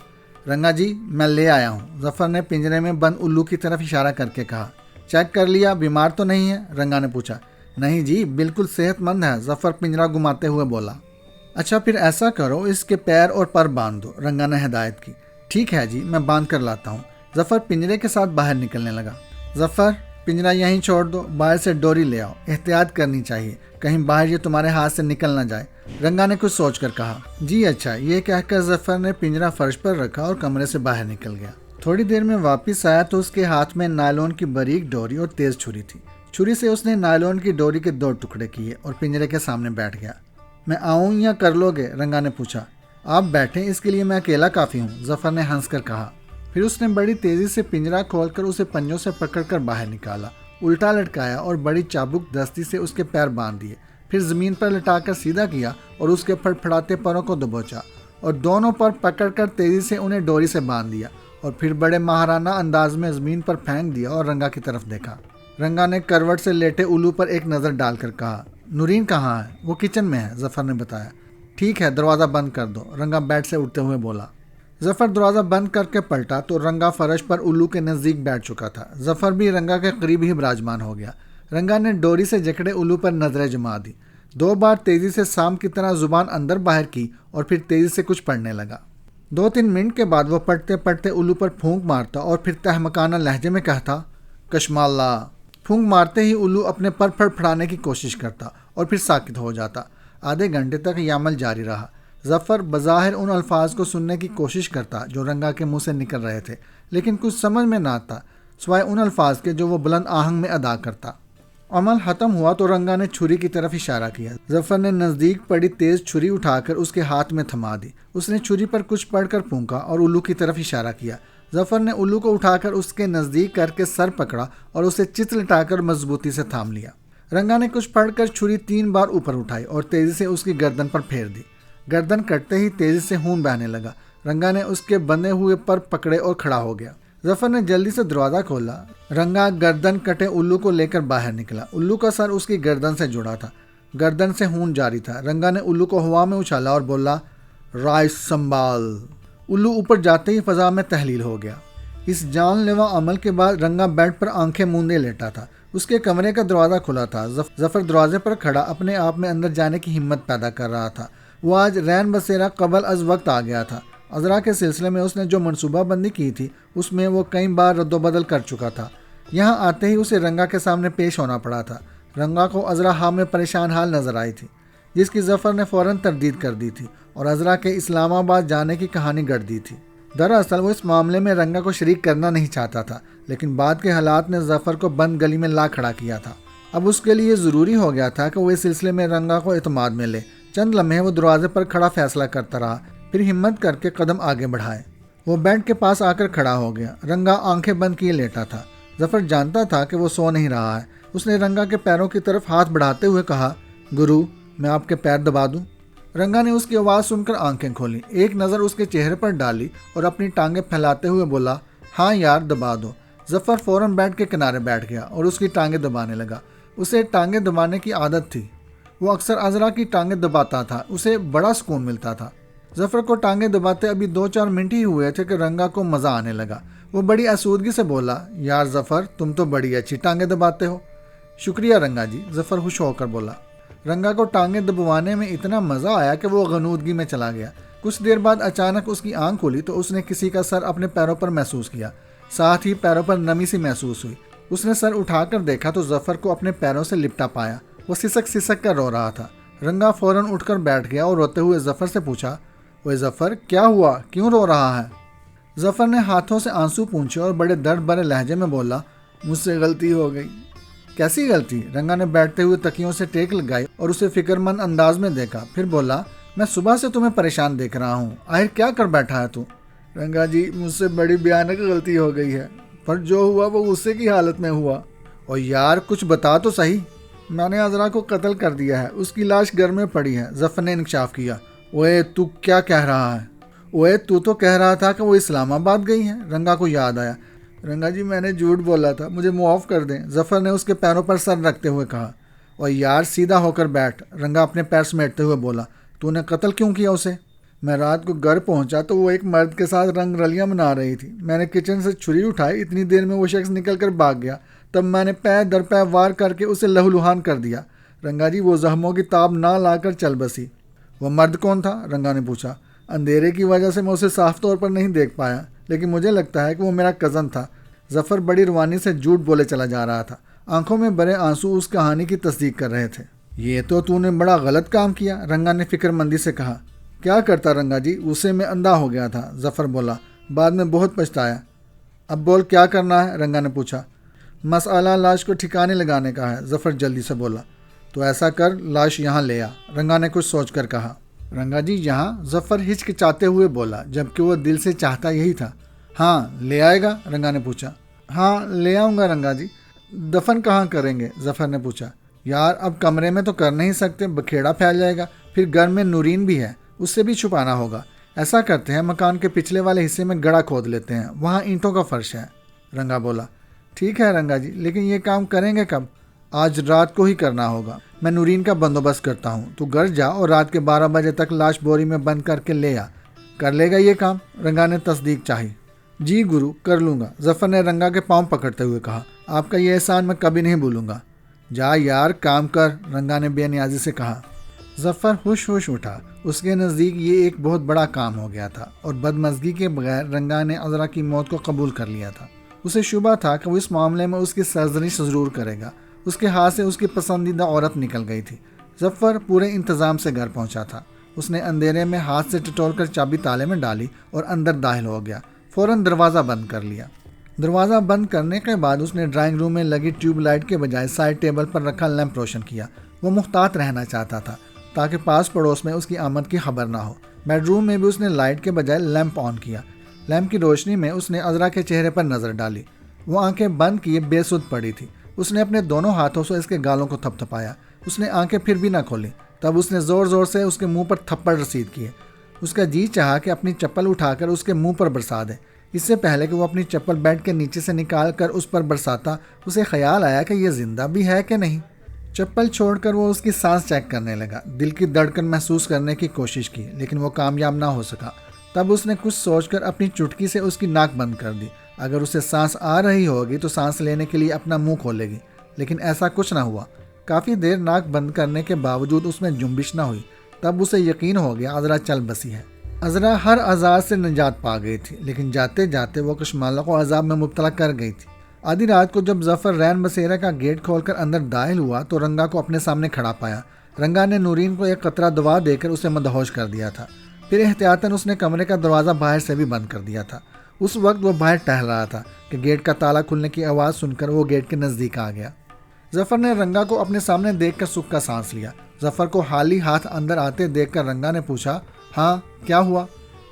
رنگا جی میں لے آیا ہوں. ظفر نے پنجرے میں بند الو کی طرف اشارہ کر کے کہا, چیک کر لیا, بیمار تو نہیں ہے؟ رنگا نے پوچھا. نہیں جی, بالکل صحت مند ہے. ظفر پنجرا گھماتے ہوئے بولا. اچھا پھر ایسا کرو, اس کے پیر اور پر باندھ دو. رنگا نے ہدایت کی. ٹھیک ہے جی, میں باندھ کر لاتا ہوں. ظفر پنجرے کے ساتھ باہر نکلنے لگا. ظفر پنجرا یہیں چھوڑ دو, باہر سے ڈوری لے آؤ, احتیاط کرنی چاہیے, کہیں باہر یہ تمہارے ہاتھ سے نکل نہ جائے. رنگا نے کچھ سوچ کر کہا, جی اچھا. یہ کہہ کر ظفر نے پنجرا فرش پر رکھا اور کمرے سے باہر نکل گیا. تھوڑی دیر میں واپس آیا تو اس کے ہاتھ میں نائلون کی باریک ڈوری اور تیز چھری تھی. چھری سے اس نے نائلون کی ڈوری کے 2 ٹکڑے کیے اور پنجرے کے سامنے بیٹھ گیا. میں آؤں یا کر لو گے؟ رنگا نے پوچھا. آپ بیٹھیں, اس کے لیے میں اکیلا کافی ہوں. ظفر نے ہنس کر کہا. پھر اس نے بڑی تیزی سے پنجرا کھول کر اسے پنجوں سے پکڑ کر باہر نکالا, الٹا لٹکایا اور بڑی چابک دستی سے اس کے پیر باندھ دیے. پھر زمین پر لٹا کر سیدھا کیا اور اس کے پھڑپھڑاتے پروں کو دبوچا اور دونوں پر پکڑ کر تیزی سے انہیں ڈوری سے باندھ دیا اور پھر بڑے ماہرانہ انداز میں زمین پر پھینک دیا اور رنگا کی طرف دیکھا. رنگا نے کروٹ سے لیٹے الو پر ایک نظر ڈال کر کہا, نورین کہاں ہے؟ وہ کچن میں ہے. ظفر نے بتایا. ٹھیک ہے, دروازہ بند کر دو. رنگا بیڈ سے اٹھتے ہوئے بولا. ظفر دروازہ بند کر کے پلٹا تو رنگا فرش پر الو کے نزدیک بیٹھ چکا تھا. ظفر بھی رنگا کے قریب ہی براجمان ہو گیا. رنگا نے ڈوری سے جکڑے الو پر نظریں جما دی. 2 بار تیزی سے سام کی طرح زبان اندر باہر کی اور پھر تیزی سے کچھ پڑھنے لگا. 2-3 منٹ کے بعد وہ پڑھتے پڑھتے الو پر پھونک مارتا اور پھر تہمکانہ لہجے میں کہتا, کشماللہ. پھونک مارتے ہی الو اپنے پر پھڑپھڑانے کی کوشش کرتا اور پھر ساکت ہو جاتا. آدھے گھنٹے تک یہ عمل جاری رہا. ظفر بظاہر ان الفاظ کو سننے کی کوشش کرتا جو رنگا کے منہ سے نکل رہے تھے, لیکن کچھ سمجھ میں نہ آتا سوائے ان الفاظ کے جو وہ بلند آہنگ میں ادا کرتا. عمل ختم ہوا تو رنگا نے چھری کی طرف اشارہ کیا. ظفر نے نزدیک پڑی تیز چھری اٹھا کر اس کے ہاتھ میں تھما دی. اس نے چھری پر کچھ پڑھ کر پھونکا اور الو کی طرف اشارہ کیا. ظفر نے الو کو اٹھا کر اس کے نزدیک کر کے سر پکڑا اور اسے چت لٹا کر مضبوطی سے تھام لیا. رنگا نے کچھ پڑھ کر چھری 3 بار اوپر اٹھائی اور تیزی سے اس کی گردن پر پھیر دی. گردن کٹتے ہی تیزی سے خون بہنے لگا. رنگا نے اس کے بندھے ہوئے پر پکڑے اور کھڑا ہو گیا. ظفر نے جلدی سے دروازہ کھولا. رنگا گردن کٹے الو کو لے کر باہر نکلا. الو کا سر اس کی گردن سے جڑا تھا. گردن سے خون جاری تھا. رنگا نے الو کو ہوا میں اچھالا اور بولا, رائس سنبھال. الو اوپر جاتے ہی فضا میں تحلیل ہو گیا. اس جان لیوا عمل کے بعد رنگا بیڈ پر آنکھیں موندے لیٹا تھا. اس کے کمرے کا دروازہ کھلا تھا. ظفر دروازے پر کھڑا اپنے آپ میں اندر جانے کی ہمت پیدا کر رہا تھا. وہ آج رین بسیرا قبل از وقت آ گیا تھا. عذرا کے سلسلے میں اس نے جو منصوبہ بندی کی تھی اس میں وہ کئی بار رد و بدل کر چکا تھا. یہاں آتے ہی اسے رنگا کے سامنے پیش ہونا پڑا تھا. رنگا کو عذرا ہاں میں پریشان حال نظر آئی تھی, جس کی ظفر نے فوراً تردید کر دی تھی اور عذرا کے اسلام آباد جانے کی کہانی گڑھ دی تھی. دراصل وہ اس معاملے میں رنگا کو شریک کرنا نہیں چاہتا تھا, لیکن بعد کے حالات نے ظفر کو بند گلی میں لا کھڑا کیا تھا. اب اس کے لیے ضروری ہو گیا تھا کہ وہ اس سلسلے میں رنگا کو اعتماد میں لے. چند لمحے وہ دروازے پر کھڑا فیصلہ کرتا رہا, پھر ہمت کر کے قدم آگے بڑھائے. وہ بیڈ کے پاس آ کر کھڑا ہو گیا. رنگا آنکھیں بند کیے لیٹا تھا. ظفر جانتا تھا کہ وہ سو نہیں رہا ہے. اس نے رنگا کے پیروں کی طرف ہاتھ بڑھاتے ہوئے کہا, گرو میں آپ کے پیر دبا دوں؟ رنگا نے اس کی آواز سن کر آنکھیں کھولی، ایک نظر اس کے چہرے پر ڈالی اور اپنی ٹانگیں پھیلاتے ہوئے بولا، ہاں یار دبا دو۔ ظفر فوراً بیڈ کے کنارے بیٹھ گیا اور اس کی ٹانگیں دبانے لگا۔ اسے ٹانگیں دبانے کی عادت تھی، وہ اکثر عذرا کی ٹانگیں دباتا تھا، اسے بڑا سکون ملتا تھا۔ ظفر کو ٹانگیں دباتے ابھی 2-4 منٹ ہی ہوئے تھے کہ رنگا کو مزہ آنے لگا۔ وہ بڑی آسودگی سے بولا، یار ظفر تم تو بڑی اچھی ٹانگیں دباتے ہو۔ شکریہ رنگا جی، ظفر خوش ہو کر بولا۔ رنگا کو ٹانگیں دبوانے میں اتنا مزہ آیا کہ وہ غنودگی میں چلا گیا۔ کچھ دیر بعد اچانک اس کی آنکھ کھلی تو اس نے کسی کا سر اپنے پیروں پر محسوس کیا، ساتھ ہی پیروں پر نمی سی محسوس ہوئی۔ اس نے سر اٹھا کر دیکھا تو ظفر کو اپنے پیروں سے لپٹا پایا، وہ سسک سسک کر رو رہا تھا۔ رنگا فوراً اٹھ کر بیٹھ گیا اور روتے ہوئے ظفر سے پوچھا، اوے ظفر کیا ہوا، کیوں رو رہا ہے؟ ظفر نے ہاتھوں سے آنسو پونچھے اور بڑے درد بھرے لہجے میں بولا، مجھ سے غلطی ہو گئی۔ کیسی غلطی؟ رنگا نے بیٹھتے ہوئے تکیوں سے ٹیک لگائی اور اسے فکر مند انداز میں دیکھا، پھر بولا، میں صبح سے تمہیں پریشان دیکھ رہا ہوں، آخر کیا کر بیٹھا ہے تو؟ رنگا جی مجھ سے بڑی بھیانک غلطی ہو گئی ہے، پر جو ہوا وہ غصے کی حالت میں ہوا۔ اور یار کچھ بتا تو صحیح۔ میں نے عذرا کو قتل کر دیا ہے، اس کی لاش گھر میں پڑی ہے، ظفر نے انکشاف کیا۔ اوے تو کیا کہہ رہا ہے؟ اوے تو کہہ رہا تھا کہ وہ اسلام آباد گئی ہیں۔ رنگا کو یاد آیا، رنگا جی میں نے جھوٹ بولا تھا، مجھے معاف کر دیں، ظفر نے اس کے پیروں پر سر رکھتے ہوئے کہا۔ اور یار سیدھا ہو کر بیٹھ، رنگا اپنے پیر سمیٹتے ہوئے بولا، تو نے قتل کیوں کیا اسے؟ میں رات کو گھر پہنچا تو وہ ایک مرد کے ساتھ رنگ رلیاں منا رہی تھی، میں نے کچن سے چھری اٹھائی، اتنی دیر میں وہ شخص نکل کر بھاگ گیا، تب میں نے پیر در پیر وار کر کے اسے لہو لہان کر دیا۔ رنگا جی وہ زخموں کی تاب نہ لا کر چل بسی۔ وہ مرد کون تھا؟ رنگا نے پوچھا۔ اندھیرے کی وجہ سے میں اسے صاف طور پر نہیں دیکھ پایا، لیکن مجھے لگتا ہے کہ وہ میرا کزن تھا۔ ظفر بڑی روانی سے جھوٹ بولے چلا جا رہا تھا، آنکھوں میں بھرے آنسو اس کہانی کی تصدیق کر رہے تھے۔ یہ تو نے بڑا غلط کام کیا، رنگا نے فکر مندی سے کہا۔ کیا کرتا رنگا جی، غصے میں اندھا ہو گیا تھا، ظفر بولا، بعد میں بہت پچھتایا۔ اب بول کیا کرنا ہے؟ رنگا نے پوچھا۔ مسئلہ لاش کو ٹھکانے لگانے کا ہے، ظفر جلدی سے بولا۔ تو ایسا کر، لاش یہاں لے آ، رنگا نے کچھ سوچ کر کہا۔ رنگا جی یہاں؟ ظفر ہچکچاتے ہوئے بولا، جبکہ وہ دل سے چاہتا یہی تھا۔ ہاں لے آئے گا؟ رنگا نے پوچھا۔ ہاں لے آؤں گا رنگا جی۔ دفن کہاں کریں گے؟ ظفر نے پوچھا۔ یار اب کمرے میں تو کر نہیں سکتے، بکھیڑا پھیل جائے گا، پھر گھر میں نورین بھی ہے، اس سے بھی چھپانا ہوگا۔ ایسا کرتے ہیں، مکان کے پچھلے والے حصے میں گڑھا کھود لیتے ہیں، وہاں اینٹوں کا فرش ہے۔ رنگا بولا، ٹھیک ہے رنگا جی، لیکن یہ کام کریں گے کب؟ آج رات کو ہی کرنا ہوگا، میں نورین کا بندوبست کرتا ہوں، تو گھر جا اور رات کے 12 بجے تک لاش بوری میں بند کر کے لے آ۔ کر لے گا یہ کام؟ رنگا نے تصدیق چاہی۔ جی گرو کر لوں گا، ظفر نے رنگا کے پاؤں پکڑتے ہوئے کہا۔ آپ کا یہ احسان میں کبھی نہیں بھولوں گا۔ جا یار کام کر، رنگا نے بے نیازی سے کہا۔ ظفر ہوش اٹھا، اس کے نزدیک یہ ایک بہت بڑا کام ہو گیا تھا اور بدمزگی کے بغیر رنگا نے عذرا کی موت کو قبول کر لیا تھا۔ اسے شبہ تھا کہ وہ اس معاملے میں اس کی سرزنش ضرور کرے گا۔ اس کے ہاتھ سے اس کی پسندیدہ عورت نکل گئی تھی۔ ظفر پورے انتظام سے گھر پہنچا تھا۔ اس نے اندھیرے میں ہاتھ سے ٹٹول کر چابی تالے میں ڈالی اور اندر داخل ہو گیا، فوراً دروازہ بند کر لیا۔ دروازہ بند کرنے کے بعد اس نے ڈرائنگ روم میں لگی ٹیوب لائٹ کے بجائے سائڈ ٹیبل پر رکھا لیمپ روشن کیا۔ وہ محتاط رہنا چاہتا تھا تاکہ پاس پڑوس میں اس کی آمد کی خبر نہ ہو۔ بیڈ روم میں بھی اس نے لائٹ کے بجائے لیمپ آن کیا۔ لیمپ کی روشنی میں اس نے عذرا کے چہرے پر نظر ڈالی، وہ آنکھیں بند کیے بے سدھ پڑی تھی۔ اس نے اپنے دونوں ہاتھوں سے اس کے گالوں کو تھپ تھپایا۔ اس نے آنکھیں پھر بھی نہ کھولی، تب اس نے زور زور سے اس کے منہ پر تھپڑ رسید کیے۔ اس کا جی چاہا کہ اپنی چپل اٹھا کر اس کے منہ پر برسا دے۔ اس سے پہلے کہ وہ اپنی چپل بیڈ کے نیچے سے نکال کر اس پر برساتا، اسے خیال آیا کہ یہ زندہ بھی ہے کہ نہیں۔ چپل چھوڑ کر وہ اس کی سانس چیک کرنے لگا، دل کی دھڑکن محسوس کرنے کی کوشش کی، لیکن وہ کامیاب نہ ہو سکا۔ تب اس نے کچھ سوچ کر اپنی چٹکی سے اس کی ناک بند کر دی۔ اگر اسے سانس آ رہی ہوگی تو سانس لینے کے لیے اپنا منہ کھولے گی، لیکن ایسا کچھ نہ ہوا۔ کافی دیر ناک بند کرنے کے باوجود اس میں جنبش نہ ہوئی۔ تب اسے یقین ہو گیا عذرا چل بسی ہے۔ عذرا ہر عذاب سے نجات پا گئی تھی، لیکن جاتے جاتے وہ کشمالہ کو عذاب میں مبتلا کر گئی تھی۔ آدھی رات کو جب ظفر رین بسیرا کا گیٹ کھول کر اندر داخل ہوا تو رنگا کو اپنے سامنے کھڑا پایا۔ رنگا نے نورین کو ایک قطرہ دوا دے کر اسے مدہوش کر دیا تھا، پھر احتیاطاً اس نے کمرے کا دروازہ باہر سے بھی بند کر دیا تھا۔ اس وقت وہ باہر ٹہل رہا تھا کہ گیٹ کا تالا کھلنے کی آواز سن کر وہ گیٹ کے نزدیک آ گیا۔ ظفر نے رنگا کو اپنے سامنے دیکھ کر سکھ کا سانس لیا۔ ظفر کو خالی ہاتھ اندر آتے دیکھ کر رنگا نے پوچھا، ہاں کیا ہوا؟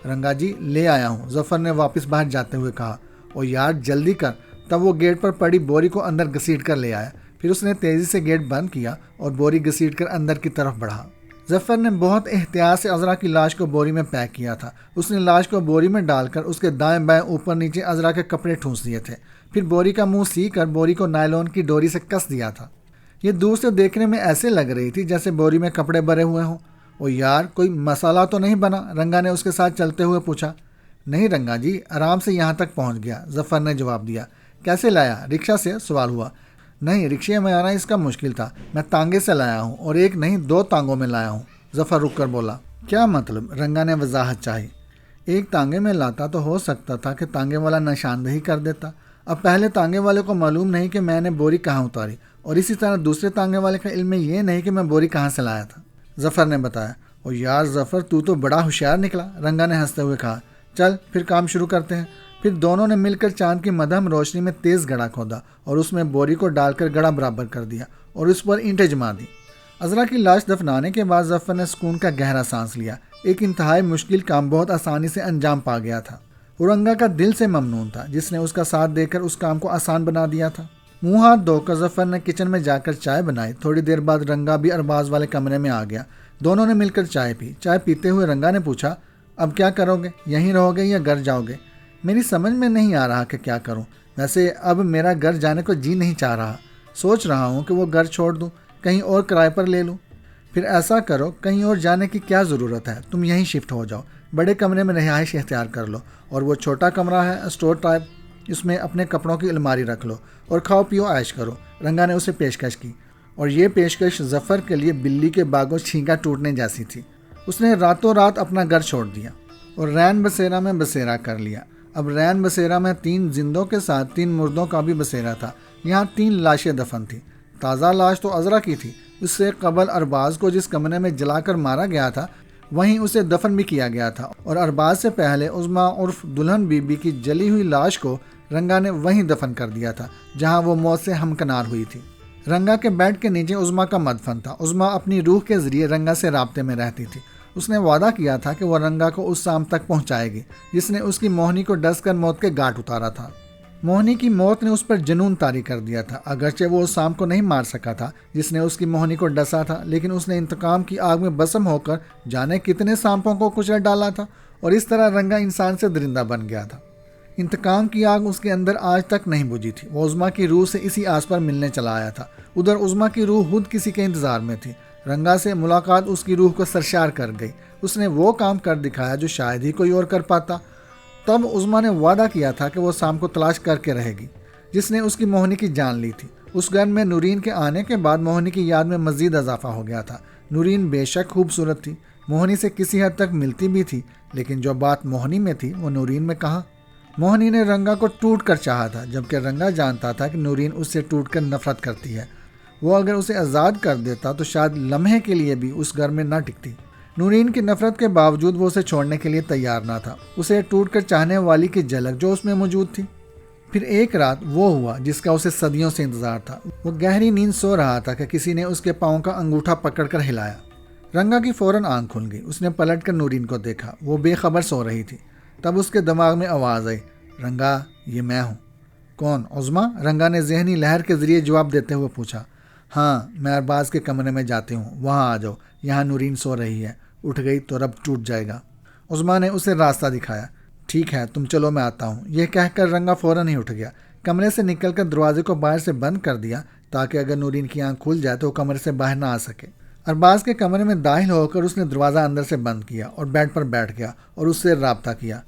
رنگا جی لے آیا ہوں، ظفر نے واپس باہر جاتے ہوئے کہا۔ او یار جلدی کر۔ تب وہ گیٹ پر پڑی بوری کو اندر گھسیٹ کر لے آیا، پھر اس نے تیزی سے گیٹ بند کیا اور بوری گھسیٹ کر اندر کی طرف بڑھا۔ ظفر نے بہت احتیاط سے عذرا کی لاش کو بوری میں پیک کیا تھا۔ اس نے لاش کو بوری میں ڈال کر اس کے دائیں بائیں اوپر نیچے عذرا کے کپڑے ٹھونس دیے تھے، پھر بوری کا منہ سی کر بوری کو نائلون کی ڈوری سے کس دیا تھا۔ یہ دور سے دیکھنے میں ایسے لگ رہی تھی جیسے بوری میں کپڑے بھرے ہوئے ہوں۔ او یار، کوئی مسئلہ تو نہیں بنا؟ رنگا نے اس کے ساتھ چلتے ہوئے پوچھا۔ نہیں رنگا جی، آرام سے یہاں تک پہنچ گیا، ظفر نے جواب دیا۔ کیسے لایا؟ رکشہ سے؟ سوال ہوا۔ نہیں، رکشے میں آنا اس کا مشکل تھا، میں تانگے سے لایا ہوں، اور ایک نہیں 2 تانگوں میں لایا ہوں، ظفر رک کر بولا۔ کیا مطلب؟ رنگا نے وضاحت چاہی۔ ایک تانگے میں لاتا تو ہو سکتا تھا کہ تانگے والا نشاندہی کر دیتا، اب پہلے تانگے والے کو معلوم نہیں کہ میں نے بوری کہاں اتاری، اور اسی طرح دوسرے تانگے والے کا علم یہ نہیں کہ میں بوری کہاں سے لایا تھا، ظفر نے بتایا۔ اور یار ظفر، تو بڑا ہوشیار نکلا، رنگا نے ہنستے ہوئے کہا۔ چل پھر کام شروع کرتے ہیں۔ پھر دونوں نے مل کر چاند کی مدھم روشنی میں تیز گڑھا کھودا اور اس میں بوری کو ڈال کر گڑھا برابر کر دیا اور اس پر اینٹیں جما دی۔ عذرا کی لاش دفنانے کے بعد ظفر نے سکون کا گہرا سانس لیا۔ ایک انتہائی مشکل کام بہت آسانی سے انجام پا گیا تھا۔ وہ رنگا کا دل سے ممنون تھا جس نے اس کا ساتھ دے کر اس کام کو آسان بنا دیا تھا۔ منہ ہاتھ دھو کر ظفر نے کچن میں جا کر چائے بنائی۔ تھوڑی دیر بعد رنگا بھی ارباز والے کمرے میں آ گیا۔ دونوں نے مل کر چائے پی۔ چائے پیتے ہوئے رنگا نے پوچھا، اب کیا کرو گے؟ یہیں رہو گے یا گھر جاؤ گے؟ میری سمجھ میں نہیں آ رہا کہ کیا کروں۔ ویسے اب میرا گھر جانے کو جی نہیں چاہ رہا، سوچ رہا ہوں کہ وہ گھر چھوڑ دوں، کہیں اور کرائے پر لے لوں۔ پھر ایسا کرو، کہیں اور جانے کی کیا ضرورت ہے، تم یہیں شفٹ ہو جاؤ، بڑے کمرے میں رہائش اختیار کر لو، اور وہ چھوٹا کمرہ ہے اسٹور ٹائپ، اس میں اپنے کپڑوں کی الماری رکھ لو اور کھاؤ پیو عیش کرو۔ رنگا نے اسے پیشکش کی، اور یہ پیشکش ظفر کے لیے بلی کے باغوں چھینکا ٹوٹنے جیسی تھی۔ اس نے راتوں رات اپنا گھر چھوڑ دیا اور رین بسیرا میں بسیرا کر لیا۔ اب رین بسیرا میں 3 زندوں کے ساتھ 3 مردوں کا بھی بسیرا تھا۔ یہاں 3 لاشیں دفن تھیں۔ تازہ لاش تو عذرا کی تھی، اس سے قبل ارباز کو جس کمرے میں جلا کر مارا گیا تھا وہیں اسے دفن بھی کیا گیا تھا، اور ارباز سے پہلے عظمیٰ عرف دلہن بی بی کی جلی ہوئی لاش کو رنگا نے وہیں دفن کر دیا تھا جہاں وہ موت سے ہمکنار ہوئی تھی۔ رنگا کے بیڈ کے نیچے عظمیٰ کا مدفن تھا۔ عظمیٰ اپنی روح کے ذریعے رنگا سے رابطے میں رہتی تھی۔ اس نے وعدہ کیا تھا کہ وہ رنگا کو اس شام تک پہنچائے گی جس نے اس کی موہنی کو ڈس کر موت کے گھاٹ اتارا تھا۔ موہنی کی موت نے اس پر جنون طاری کر دیا تھا۔ اگرچہ وہ اس شام کو نہیں مار سکا تھا جس نے اس کی موہنی کو ڈسا تھا، لیکن اس نے انتقام کی آگ میں بسم ہو کر جانے کتنے سانپوں کو کچل ڈالا تھا، اور اس طرح رنگا انسان سے درندہ بن گیا تھا۔ انتقام کی آگ اس کے اندر آج تک نہیں بجھی تھی۔ وہ عظمیٰ کی روح سے اسی آس پر ملنے چلا آیا تھا۔ ادھر عظمیٰ کی روح خود کسی کے انتظار میں تھی۔ رنگا سے ملاقات اس کی روح کو سرشار کر گئی۔ اس نے وہ کام کر دکھایا جو شاید ہی کوئی اور کر پاتا۔ تب عظمیٰ نے وعدہ کیا تھا کہ وہ شام کو تلاش کر کے رہے گی جس نے اس کی موہنی کی جان لی تھی۔ اس گھر میں نورین کے آنے کے بعد موہنی کی یاد میں مزید اضافہ ہو گیا تھا۔ نورین بے شک خوبصورت تھی، موہنی سے کسی حد تک ملتی بھی تھی، لیکن جو بات موہنی میں تھی وہ نورین میں کہاں؟ موہنی نے رنگا کو ٹوٹ کر چاہا تھا، جبکہ رنگا جانتا تھا کہ نورین اس سے ٹوٹ کر نفرت کرتی ہے۔ وہ اگر اسے آزاد کر دیتا تو شاید لمحے کے لیے بھی اس گھر میں نہ ٹکتی۔ نورین کی نفرت کے باوجود وہ اسے چھوڑنے کے لیے تیار نہ تھا، اسے ٹوٹ کر چاہنے والی کی جھلک جو اس میں موجود تھی۔ پھر ایک رات وہ ہوا جس کا اسے صدیوں سے انتظار تھا۔ وہ گہری نیند سو رہا تھا کہ کسی نے اس کے پاؤں کا انگوٹھا پکڑ کر ہلایا۔ رنگا کی فوراً آنکھ کھل گئی۔ اس نے پلٹ کر نورین کو دیکھا، وہ بے خبر سو رہی تھی۔ تب اس کے دماغ میں آواز آئی، رنگا، یہ میں ہوں۔ کون؟ عظمیٰ؟ رنگا نے ذہنی لہر کے ذریعے جواب دیتے ہوئے پوچھا۔ ہاں، میں ارباز کے کمرے میں جاتی ہوں، وہاں آ جاؤ، یہاں نورین سو رہی ہے، اٹھ گئی تو رب ٹوٹ جائے گا۔ عظمیٰ نے اسے راستہ دکھایا۔ ٹھیک ہے، تم چلو، میں آتا ہوں۔ یہ کہہ کر رنگا فوراً ہی اٹھ گیا، کمرے سے نکل کر دروازے کو باہر سے بند کر دیا تاکہ اگر نورین کی آنکھ کھل جائے تو وہ کمرے سے باہر نہ آ سکے۔ ارباز کے کمرے میں داخل ہو کر اس نے دروازہ اندر سے بند کیا اور بیڈ پر بیٹھ گیا اور اس سے رابطہ کیا۔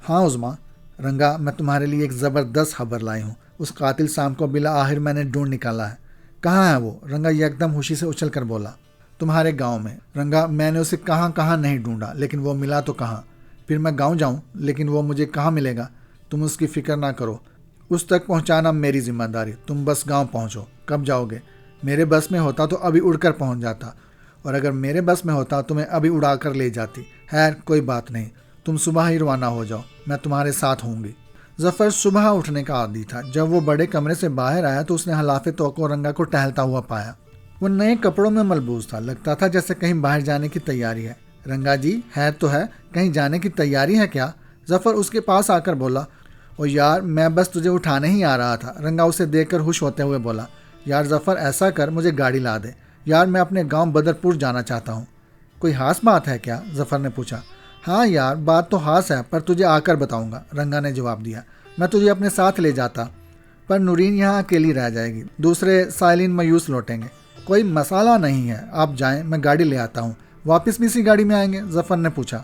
ہاں عظمیٰ؟ رنگا، میں تمہارے لیے ایک زبردست خبر لائی ہوں۔ اس قاتل شام کو بلا آخر میں نے ڈھونڈ نکالا ہے۔ کہاں ہے وہ؟ رنگا یکدم خوشی سے اچھل کر بولا۔ تمہارے گاؤں میں۔ رنگا، میں نے اسے کہاں کہاں نہیں ڈھونڈا، لیکن وہ ملا تو کہاں؟ پھر میں گاؤں جاؤں، لیکن وہ مجھے کہاں ملے گا؟ تم اس کی فکر نہ کرو، اس تک پہنچانا میری ذمہ داری۔ تم بس گاؤں پہنچو۔ کب جاؤ گے؟ میرے بس میں ہوتا تو ابھی اڑ کر پہنچ جاتا، اور اگر میرے بس میں ہوتا تو میں ابھی اڑا کر لے جاتی۔ خیر، کوئی بات نہیں، تم صبح ہی روانہ ہو جاؤ، میں تمہارے ساتھ ہوں گی۔ ظفر صبح اٹھنے کا عادی تھا۔ جب وہ بڑے کمرے سے باہر آیا تو اس نے حلاف توقع رنگا کو ٹہلتا ہوا پایا۔ وہ نئے کپڑوں میں ملبوس تھا، لگتا تھا جیسے کہیں باہر جانے کی تیاری ہے۔ رنگا جی، خیر تو ہے، کہیں جانے کی تیاری ہے کیا؟ ظفر اس کے پاس آ کر بولا۔ او یار، میں بس تجھے اٹھانے ہی آ رہا تھا، رنگا اسے دیکھ کر خوش ہوتے ہوئے بولا۔ یار ظفر، ایسا کر، مجھے گاڑی لا دے، یار میں اپنے گاؤں بدرپور جانا چاہتا ہوں۔ کوئی خاص بات ہے کیا؟ ظفر نے پوچھا۔ ہاں یار، بات تو خاص ہے، پر تجھے آ کر بتاؤں گا، رنگا نے جواب دیا۔ میں تجھے اپنے ساتھ لے جاتا، پر نورین یہاں اکیلی رہ جائے گی، دوسرے سائلین مایوس لوٹیں گے۔ کوئی مسئلہ نہیں ہے، آپ جائیں، میں گاڑی لے آتا ہوں۔ واپس بھی اسی گاڑی میں آئیں گے؟ ظفر نے پوچھا۔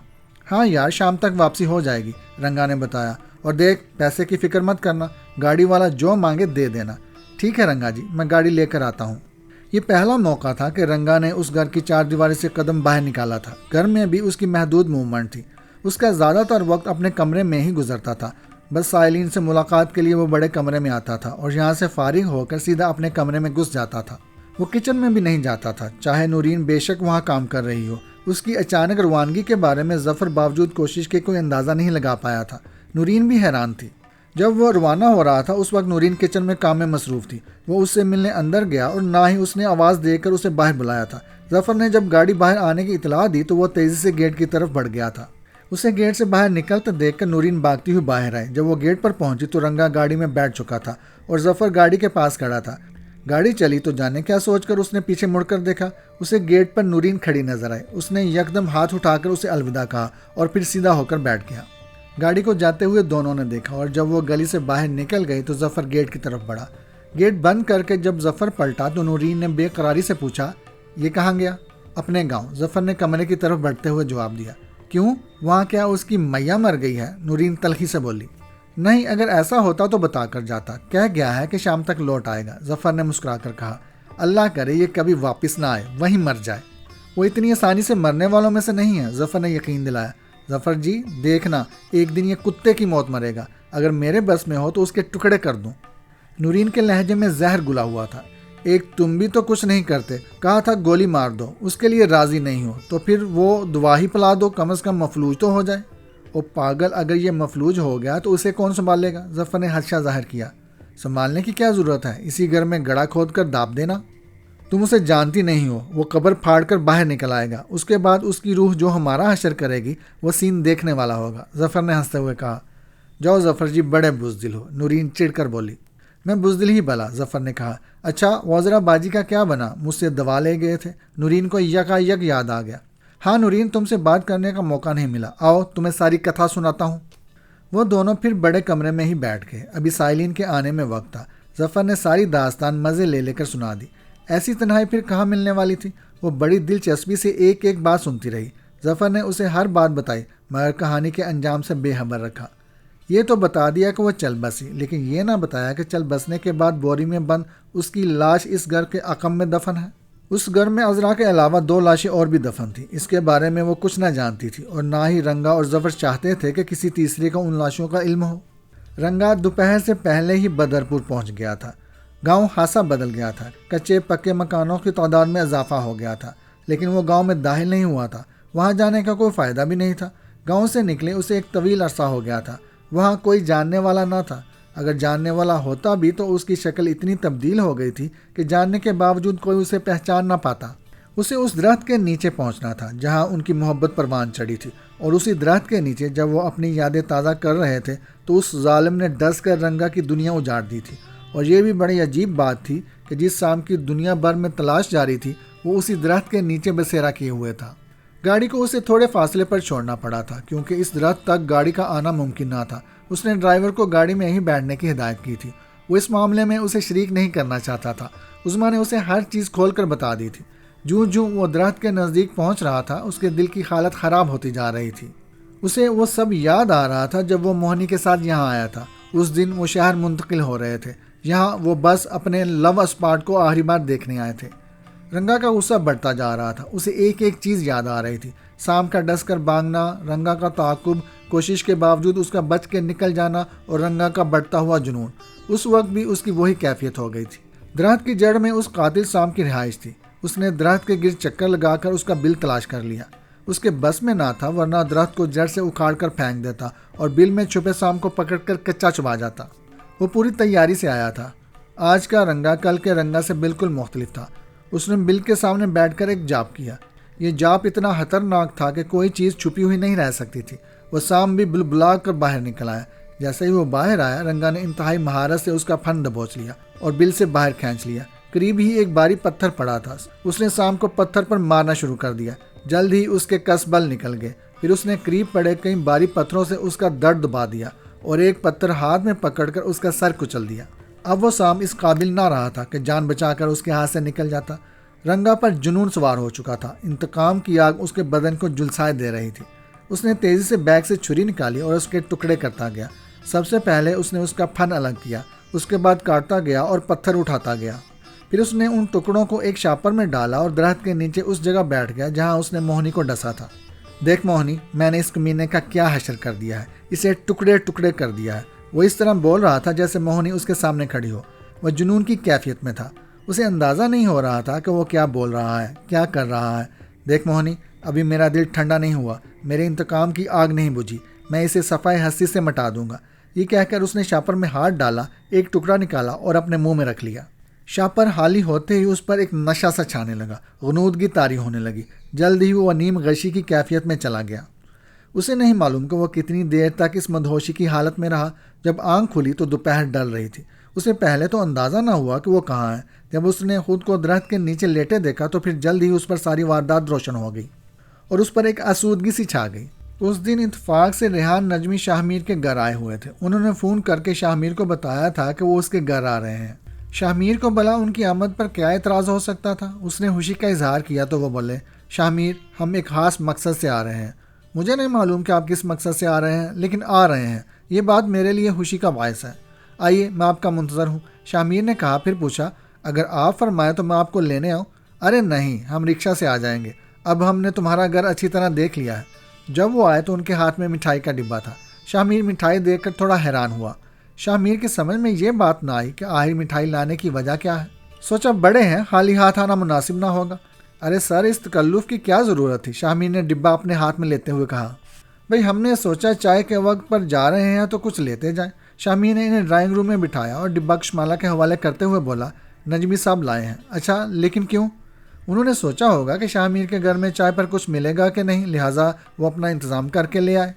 ہاں یار، شام تک واپسی ہو جائے گی، رنگا نے بتایا۔ اور دیکھ، پیسے کی فکر مت کرنا، گاڑی والا جو مانگے دے دینا۔ ٹھیک ہے رنگا جی، میں گاڑی لے کر آتا ہوں۔ یہ پہلا موقع تھا کہ رنگا نے اس گھر کی چار دیواری سے قدم باہر نکالا تھا۔ گھر میں بھی اس کی محدود موومنٹ تھی، اس کا زیادہ تر وقت اپنے کمرے میں ہی گزرتا تھا۔ بس سائلین سے ملاقات کے لیے وہ بڑے کمرے میں آتا تھا اور یہاں سے فارغ ہو کر سیدھا اپنے کمرے میں گھس جاتا تھا۔ وہ کچن میں بھی نہیں جاتا تھا، چاہے نورین بے شک وہاں کام کر رہی ہو۔ اس کی اچانک روانگی کے بارے میں ظفر باوجود کوشش کے کوئی اندازہ نہیں لگا پایا تھا۔ نورین بھی حیران تھی۔ جب وہ روانہ ہو رہا تھا اس وقت نورین کچن میں کام میں مصروف تھی۔ وہ اس سے ملنے اندر گیا اور نہ ہی اس نے آواز دے کر اسے باہر بلایا تھا۔ ظفر نے جب گاڑی باہر آنے کی اطلاع دی تو وہ تیزی سے گیٹ کی طرف بڑھ گیا تھا۔ اسے گیٹ سے باہر نکلتے دیکھ کر نورین بھاگتی ہوئی باہر آئی۔ جب وہ گیٹ پر پہنچی تو رنگا گاڑی میں بیٹھ چکا تھا اور ظفر گاڑی کے پاس کھڑا تھا۔ گاڑی چلی تو جانے کیا سوچ کر اس نے پیچھے مڑ کر دیکھا، اسے گیٹ پر نورین کھڑی نظر آئی۔ اس نے یکدم ہاتھ اٹھا کر اسے الوداع کہا اور پھر سیدھا ہو کر بیٹھ گیا۔ گاڑی کو جاتے ہوئے دونوں نے دیکھا اور جب وہ گلی سے باہر نکل گئی تو ظفر گیٹ کی طرف بڑھا۔ گیٹ بند کر کے جب ظفر پلٹا تو نورین نے بے قراری سے پوچھا، یہ کہاں گیا؟ اپنے گاؤں، ظفر نے کمرے کی طرف بڑھتے ہوئے جواب دیا۔ کیوں؟ وہاں کیا اس کی میاں مر گئی ہے؟ نورین تلخی سے بولی۔ نہیں، اگر ایسا ہوتا تو بتا کر جاتا، کہہ گیا ہے کہ شام تک لوٹ آئے گا، ظفر نے مسکرا کر کہا۔ اللہ کرے یہ کبھی واپس نہ آئے، وہیں مر جائے۔ وہ اتنی آسانی سے مرنے والوں میں سے نہیں ہے، ظفر نے یقین دلایا۔ ظفر جی دیکھنا، ایک دن یہ کتے کی موت مرے گا، اگر میرے بس میں ہو تو اس کے ٹکڑے کر دوں۔ نورین کے لہجے میں زہر گلا ہوا تھا۔ ایک تم بھی تو کچھ نہیں کرتے، کہا تھا گولی مار دو، اس کے لیے راضی نہیں ہو تو پھر وہ دوا ہی پلا دو، کم از کم مفلوج تو ہو جائے۔ او پاگل، اگر یہ مفلوج ہو گیا تو اسے کون سنبھالے گا؟ ظفر نے خدشہ ظاہر کیا۔ سنبھالنے کی کیا ضرورت ہے، اسی گھر میں گڑھا کھود کر داب دینا۔ تم اسے جانتی نہیں ہو، وہ قبر پھاڑ کر باہر نکل آئے گا، اس کے بعد اس کی روح جو ہمارا حشر کرے گی وہ سین دیکھنے والا ہوگا، ظفر نے ہنستے ہوئے کہا۔ جاؤ ظفر جی، بڑے بزدل ہو، نورین چڑ کر بولی۔ میں بزدل ہی بلا، ظفر نے کہا۔ اچھا وزرا باجی کا کیا بنا؟ مجھ سے دوا لے گئے تھے، نورین کو یک یاد آ گیا۔ ہاں نورین، تم سے بات کرنے کا موقع نہیں ملا، آؤ تمہیں ساری کتھا سناتا ہوں۔ وہ دونوں پھر بڑے کمرے میں ہی بیٹھ گئے۔ ابھی سائلین کے آنے میں وقت تھا۔ ظفر نے ساری داستان مزے لے کر سنا دی۔ ایسی تنہائی پھر کہاں ملنے والی تھی؟ وہ بڑی دلچسپی سے ایک ایک بات سنتی رہی۔ ظفر نے اسے ہر بات بتائی مگر کہانی کے انجام سے بے خبر رکھا۔ یہ تو بتا دیا کہ وہ چل بسی، لیکن یہ نہ بتایا کہ چل بسنے کے بعد بوری میں بند اس کی لاش اس گھر کے عقب میں دفن ہے۔ اس گھر میں عذرا کے علاوہ 2 لاشیں اور بھی دفن تھیں۔ اس کے بارے میں وہ کچھ نہ جانتی تھی اور نہ ہی رنگا اور ظفر چاہتے تھے کہ کسی تیسرے کو ان لاشوں کا علم ہو۔ رنگا دوپہر سے پہلے ہی بدرپور پہنچ گیا تھا۔ گاؤں خاصا بدل گیا تھا، کچے پکے مکانوں کی تعداد میں اضافہ ہو گیا تھا، لیکن وہ گاؤں میں داخل نہیں ہوا تھا۔ وہاں جانے کا کوئی فائدہ بھی نہیں تھا۔ گاؤں سے نکلے اسے ایک طویل عرصہ ہو گیا تھا۔ وہاں کوئی جاننے والا نہ تھا، اگر جاننے والا ہوتا بھی تو اس کی شکل اتنی تبدیل ہو گئی تھی کہ جاننے کے باوجود کوئی اسے پہچان نہ پاتا۔ اسے اس درخت کے نیچے پہنچنا تھا جہاں ان کی محبت پروان چڑھی تھی، اور اسی درخت کے نیچے جب وہ اپنی یادیں تازہ کر رہے تھے تو اس ظالم نے ڈس کر رنگا کی دنیا اجاڑ دی تھی۔ اور یہ بھی بڑی عجیب بات تھی کہ جس شام کی دنیا بھر میں تلاش جاری تھی وہ اسی درخت کے نیچے بسیرا کیے ہوئے تھا۔ گاڑی کو اسے تھوڑے فاصلے پر چھوڑنا پڑا تھا کیونکہ اس درخت تک گاڑی کا آنا ممکن نہ تھا۔ اس نے ڈرائیور کو گاڑی میں ہی بیٹھنے کی ہدایت کی تھی۔ وہ اس معاملے میں اسے شریک نہیں کرنا چاہتا تھا۔ عظمیٰ نے اسے ہر چیز کھول کر بتا دی تھی۔ جوں وہ درخت کے نزدیک پہنچ رہا تھا اس کے دل کی حالت خراب ہوتی جا رہی تھی۔ اسے وہ سب یاد آ رہا تھا جب وہ موہنی کے ساتھ یہاں آیا تھا۔ اس دن وہ شہر منتقل ہو رہے تھے، یہاں وہ بس اپنے لو اسپاٹ کو آخری بار دیکھنے آئے تھے۔ رنگا کا غصہ بڑھتا جا رہا تھا، اسے ایک ایک چیز یاد آ رہی تھی۔ سام کا ڈس کر بھاگنا، رنگا کا تعاقب، کوشش کے باوجود اس کا بچ کے نکل جانا اور رنگا کا بڑھتا ہوا جنون۔ اس وقت بھی اس کی وہی کیفیت ہو گئی تھی۔ درخت کی جڑ میں اس قاتل سام کی رہائش تھی۔ اس نے درخت کے گرد چکر لگا کر اس کا بل تلاش کر لیا۔ اس کے بس میں نہ تھا ورنہ درخت کو جڑ سے اکھاڑ کر پھینک دیتا اور بل میں چھپے سام کو پکڑ کر کچا چبا جاتا۔ وہ پوری تیاری سے آیا تھا۔ آج کا رنگا کل کے رنگا سے بالکل مختلف تھا۔ اس نے بل کے سامنے بیٹھ کر ایک جاپ کیا۔ یہ جاپ اتنا خطرناک تھا کہ کوئی چیز چھپی ہوئی نہیں رہ سکتی تھی۔ وہ سام بھی بل بلا کر باہر نکل آیا۔ جیسے ہی وہ باہر آیا رنگا نے انتہائی مہارت سے اس کا پھن دبوچ لیا اور بل سے باہر کھینچ لیا۔ قریب ہی ایک بھاری پتھر پڑا تھا۔ اس نے سام کو پتھر پر مارنا شروع کر دیا۔ جلد ہی اس کے کس بل نکل گئے۔ پھر اس نے قریب پڑے کئی باری پتھروں سے اس کا درد دبا دیا اور ایک پتھر ہاتھ میں پکڑ کر اس کا سر کچل دیا۔ اب وہ سام اس قابل نہ رہا تھا کہ جان بچا کر اس کے ہاتھ سے نکل جاتا۔ رنگا پر جنون سوار ہو چکا تھا۔ انتقام کی آگ اس کے بدن کو جھلسائے دے رہی تھی۔ اس نے تیزی سے بیگ سے چھری نکالی اور اس کے ٹکڑے کرتا گیا۔ سب سے پہلے اس نے اس کا پھن الگ کیا، اس کے بعد کاٹتا گیا اور پتھر اٹھاتا گیا۔ پھر اس نے ان ٹکڑوں کو ایک شاپر میں ڈالا اور درخت کے نیچے اس جگہ بیٹھ گیا جہاں اس نے موہنی کو ڈسا تھا۔ دیکھ موہنی، میں نے اس کمینے کا کیا حشر کر دیا ہے، اسے ٹکڑے ٹکڑے کر دیا ہے۔ وہ اس طرح بول رہا تھا جیسے موہنی اس کے سامنے کھڑی ہو۔ وہ جنون کی کیفیت میں تھا۔ اسے اندازہ نہیں ہو رہا تھا کہ وہ کیا بول رہا ہے، کیا کر رہا ہے۔ دیکھ موہنی، ابھی میرا دل ٹھنڈا نہیں ہوا، میرے انتقام کی آگ نہیں بجھی، میں اسے صفائے ہستی سے مٹا دوں گا۔ یہ کہہ کر اس نے شاپر میں ہاتھ ڈالا، ایک ٹکڑا نکالا اور اپنے منہ میں رکھ لیا۔ شاپر حالی ہوتے ہی اس پر ایک نشہ سا چھانے لگا، غنودگی طاری ہونے لگی۔ جلد ہی وہ نیم غشی کی کیفیت میں چلا گیا۔ اسے نہیں معلوم کہ وہ کتنی دیر تک اس مدہوشی کی حالت میں رہا۔ جب آنکھ کھلی تو دوپہر ڈل رہی تھی۔ اسے پہلے تو اندازہ نہ ہوا کہ وہ کہاں ہے۔ جب اس نے خود کو درخت کے نیچے لیٹے دیکھا تو پھر جلد ہی اس پر ساری واردات روشن ہو گئی اور اس پر ایک آسودگی سی چھا گئی۔ اس دن اتفاق سے ریحان نجمی شاہ میر کے گھر آئے ہوئے تھے۔ انہوں نے فون کر کے شاہ میر کو بتایا تھا کہ وہ اس کے گھر آ رہے ہیں۔ شاہ میر کو بھلا ان کی آمد پر کیا اعتراض ہو سکتا تھا؟ اس نے خوشی کا اظہار کیا تو وہ بولے، شاہ میر، ہم ایک خاص مقصد سے آ رہے ہیں۔ مجھے نہیں معلوم کہ آپ کس مقصد سے آ رہے ہیں، لیکن آ رہے ہیں، یہ بات میرے لیے خوشی کا باعث ہے۔ آئیے، میں آپ کا منتظر ہوں، شاہ میر نے کہا۔ پھر پوچھا، اگر آپ فرمائیں تو میں آپ کو لینے آؤں؟ ارے نہیں، ہم رکشہ سے آ جائیں گے، اب ہم نے تمہارا گھر اچھی طرح دیکھ لیا ہے۔ جب وہ آئے تو ان کے ہاتھ میں مٹھائی کا ڈبہ تھا۔ شاہ میر مٹھائی دیکھ کر تھوڑا حیران ہوا۔ شاہ میر کی سمجھ میں یہ بات نہ آئی کہ آخر مٹھائی لانے کی وجہ کیا ہے۔ سوچا بڑے ہیں، خالی ہاتھ آنا مناسب نہ ہوگا۔ ارے سر، اس تکلف کی کیا ضرورت تھی؟ شاہ میر نے ڈبہ اپنے ہاتھ میں لیتے ہوئے کہا۔ بھئی ہم نے سوچا چائے کے وقت پر جا رہے ہیں تو کچھ لیتے جائیں۔ شاہ میر نے انہیں ڈرائنگ روم میں بٹھایا اور ڈبہ کشمالہ کے حوالے کرتے ہوئے بولا، نجمی صاحب لائے ہیں۔ اچھا، لیکن کیوں؟ انہوں نے سوچا ہوگا کہ شاہ میر کے گھر میں چائے پر کچھ ملے گا کہ نہیں، لہٰذا وہ اپنا انتظام کر کے لے آئے۔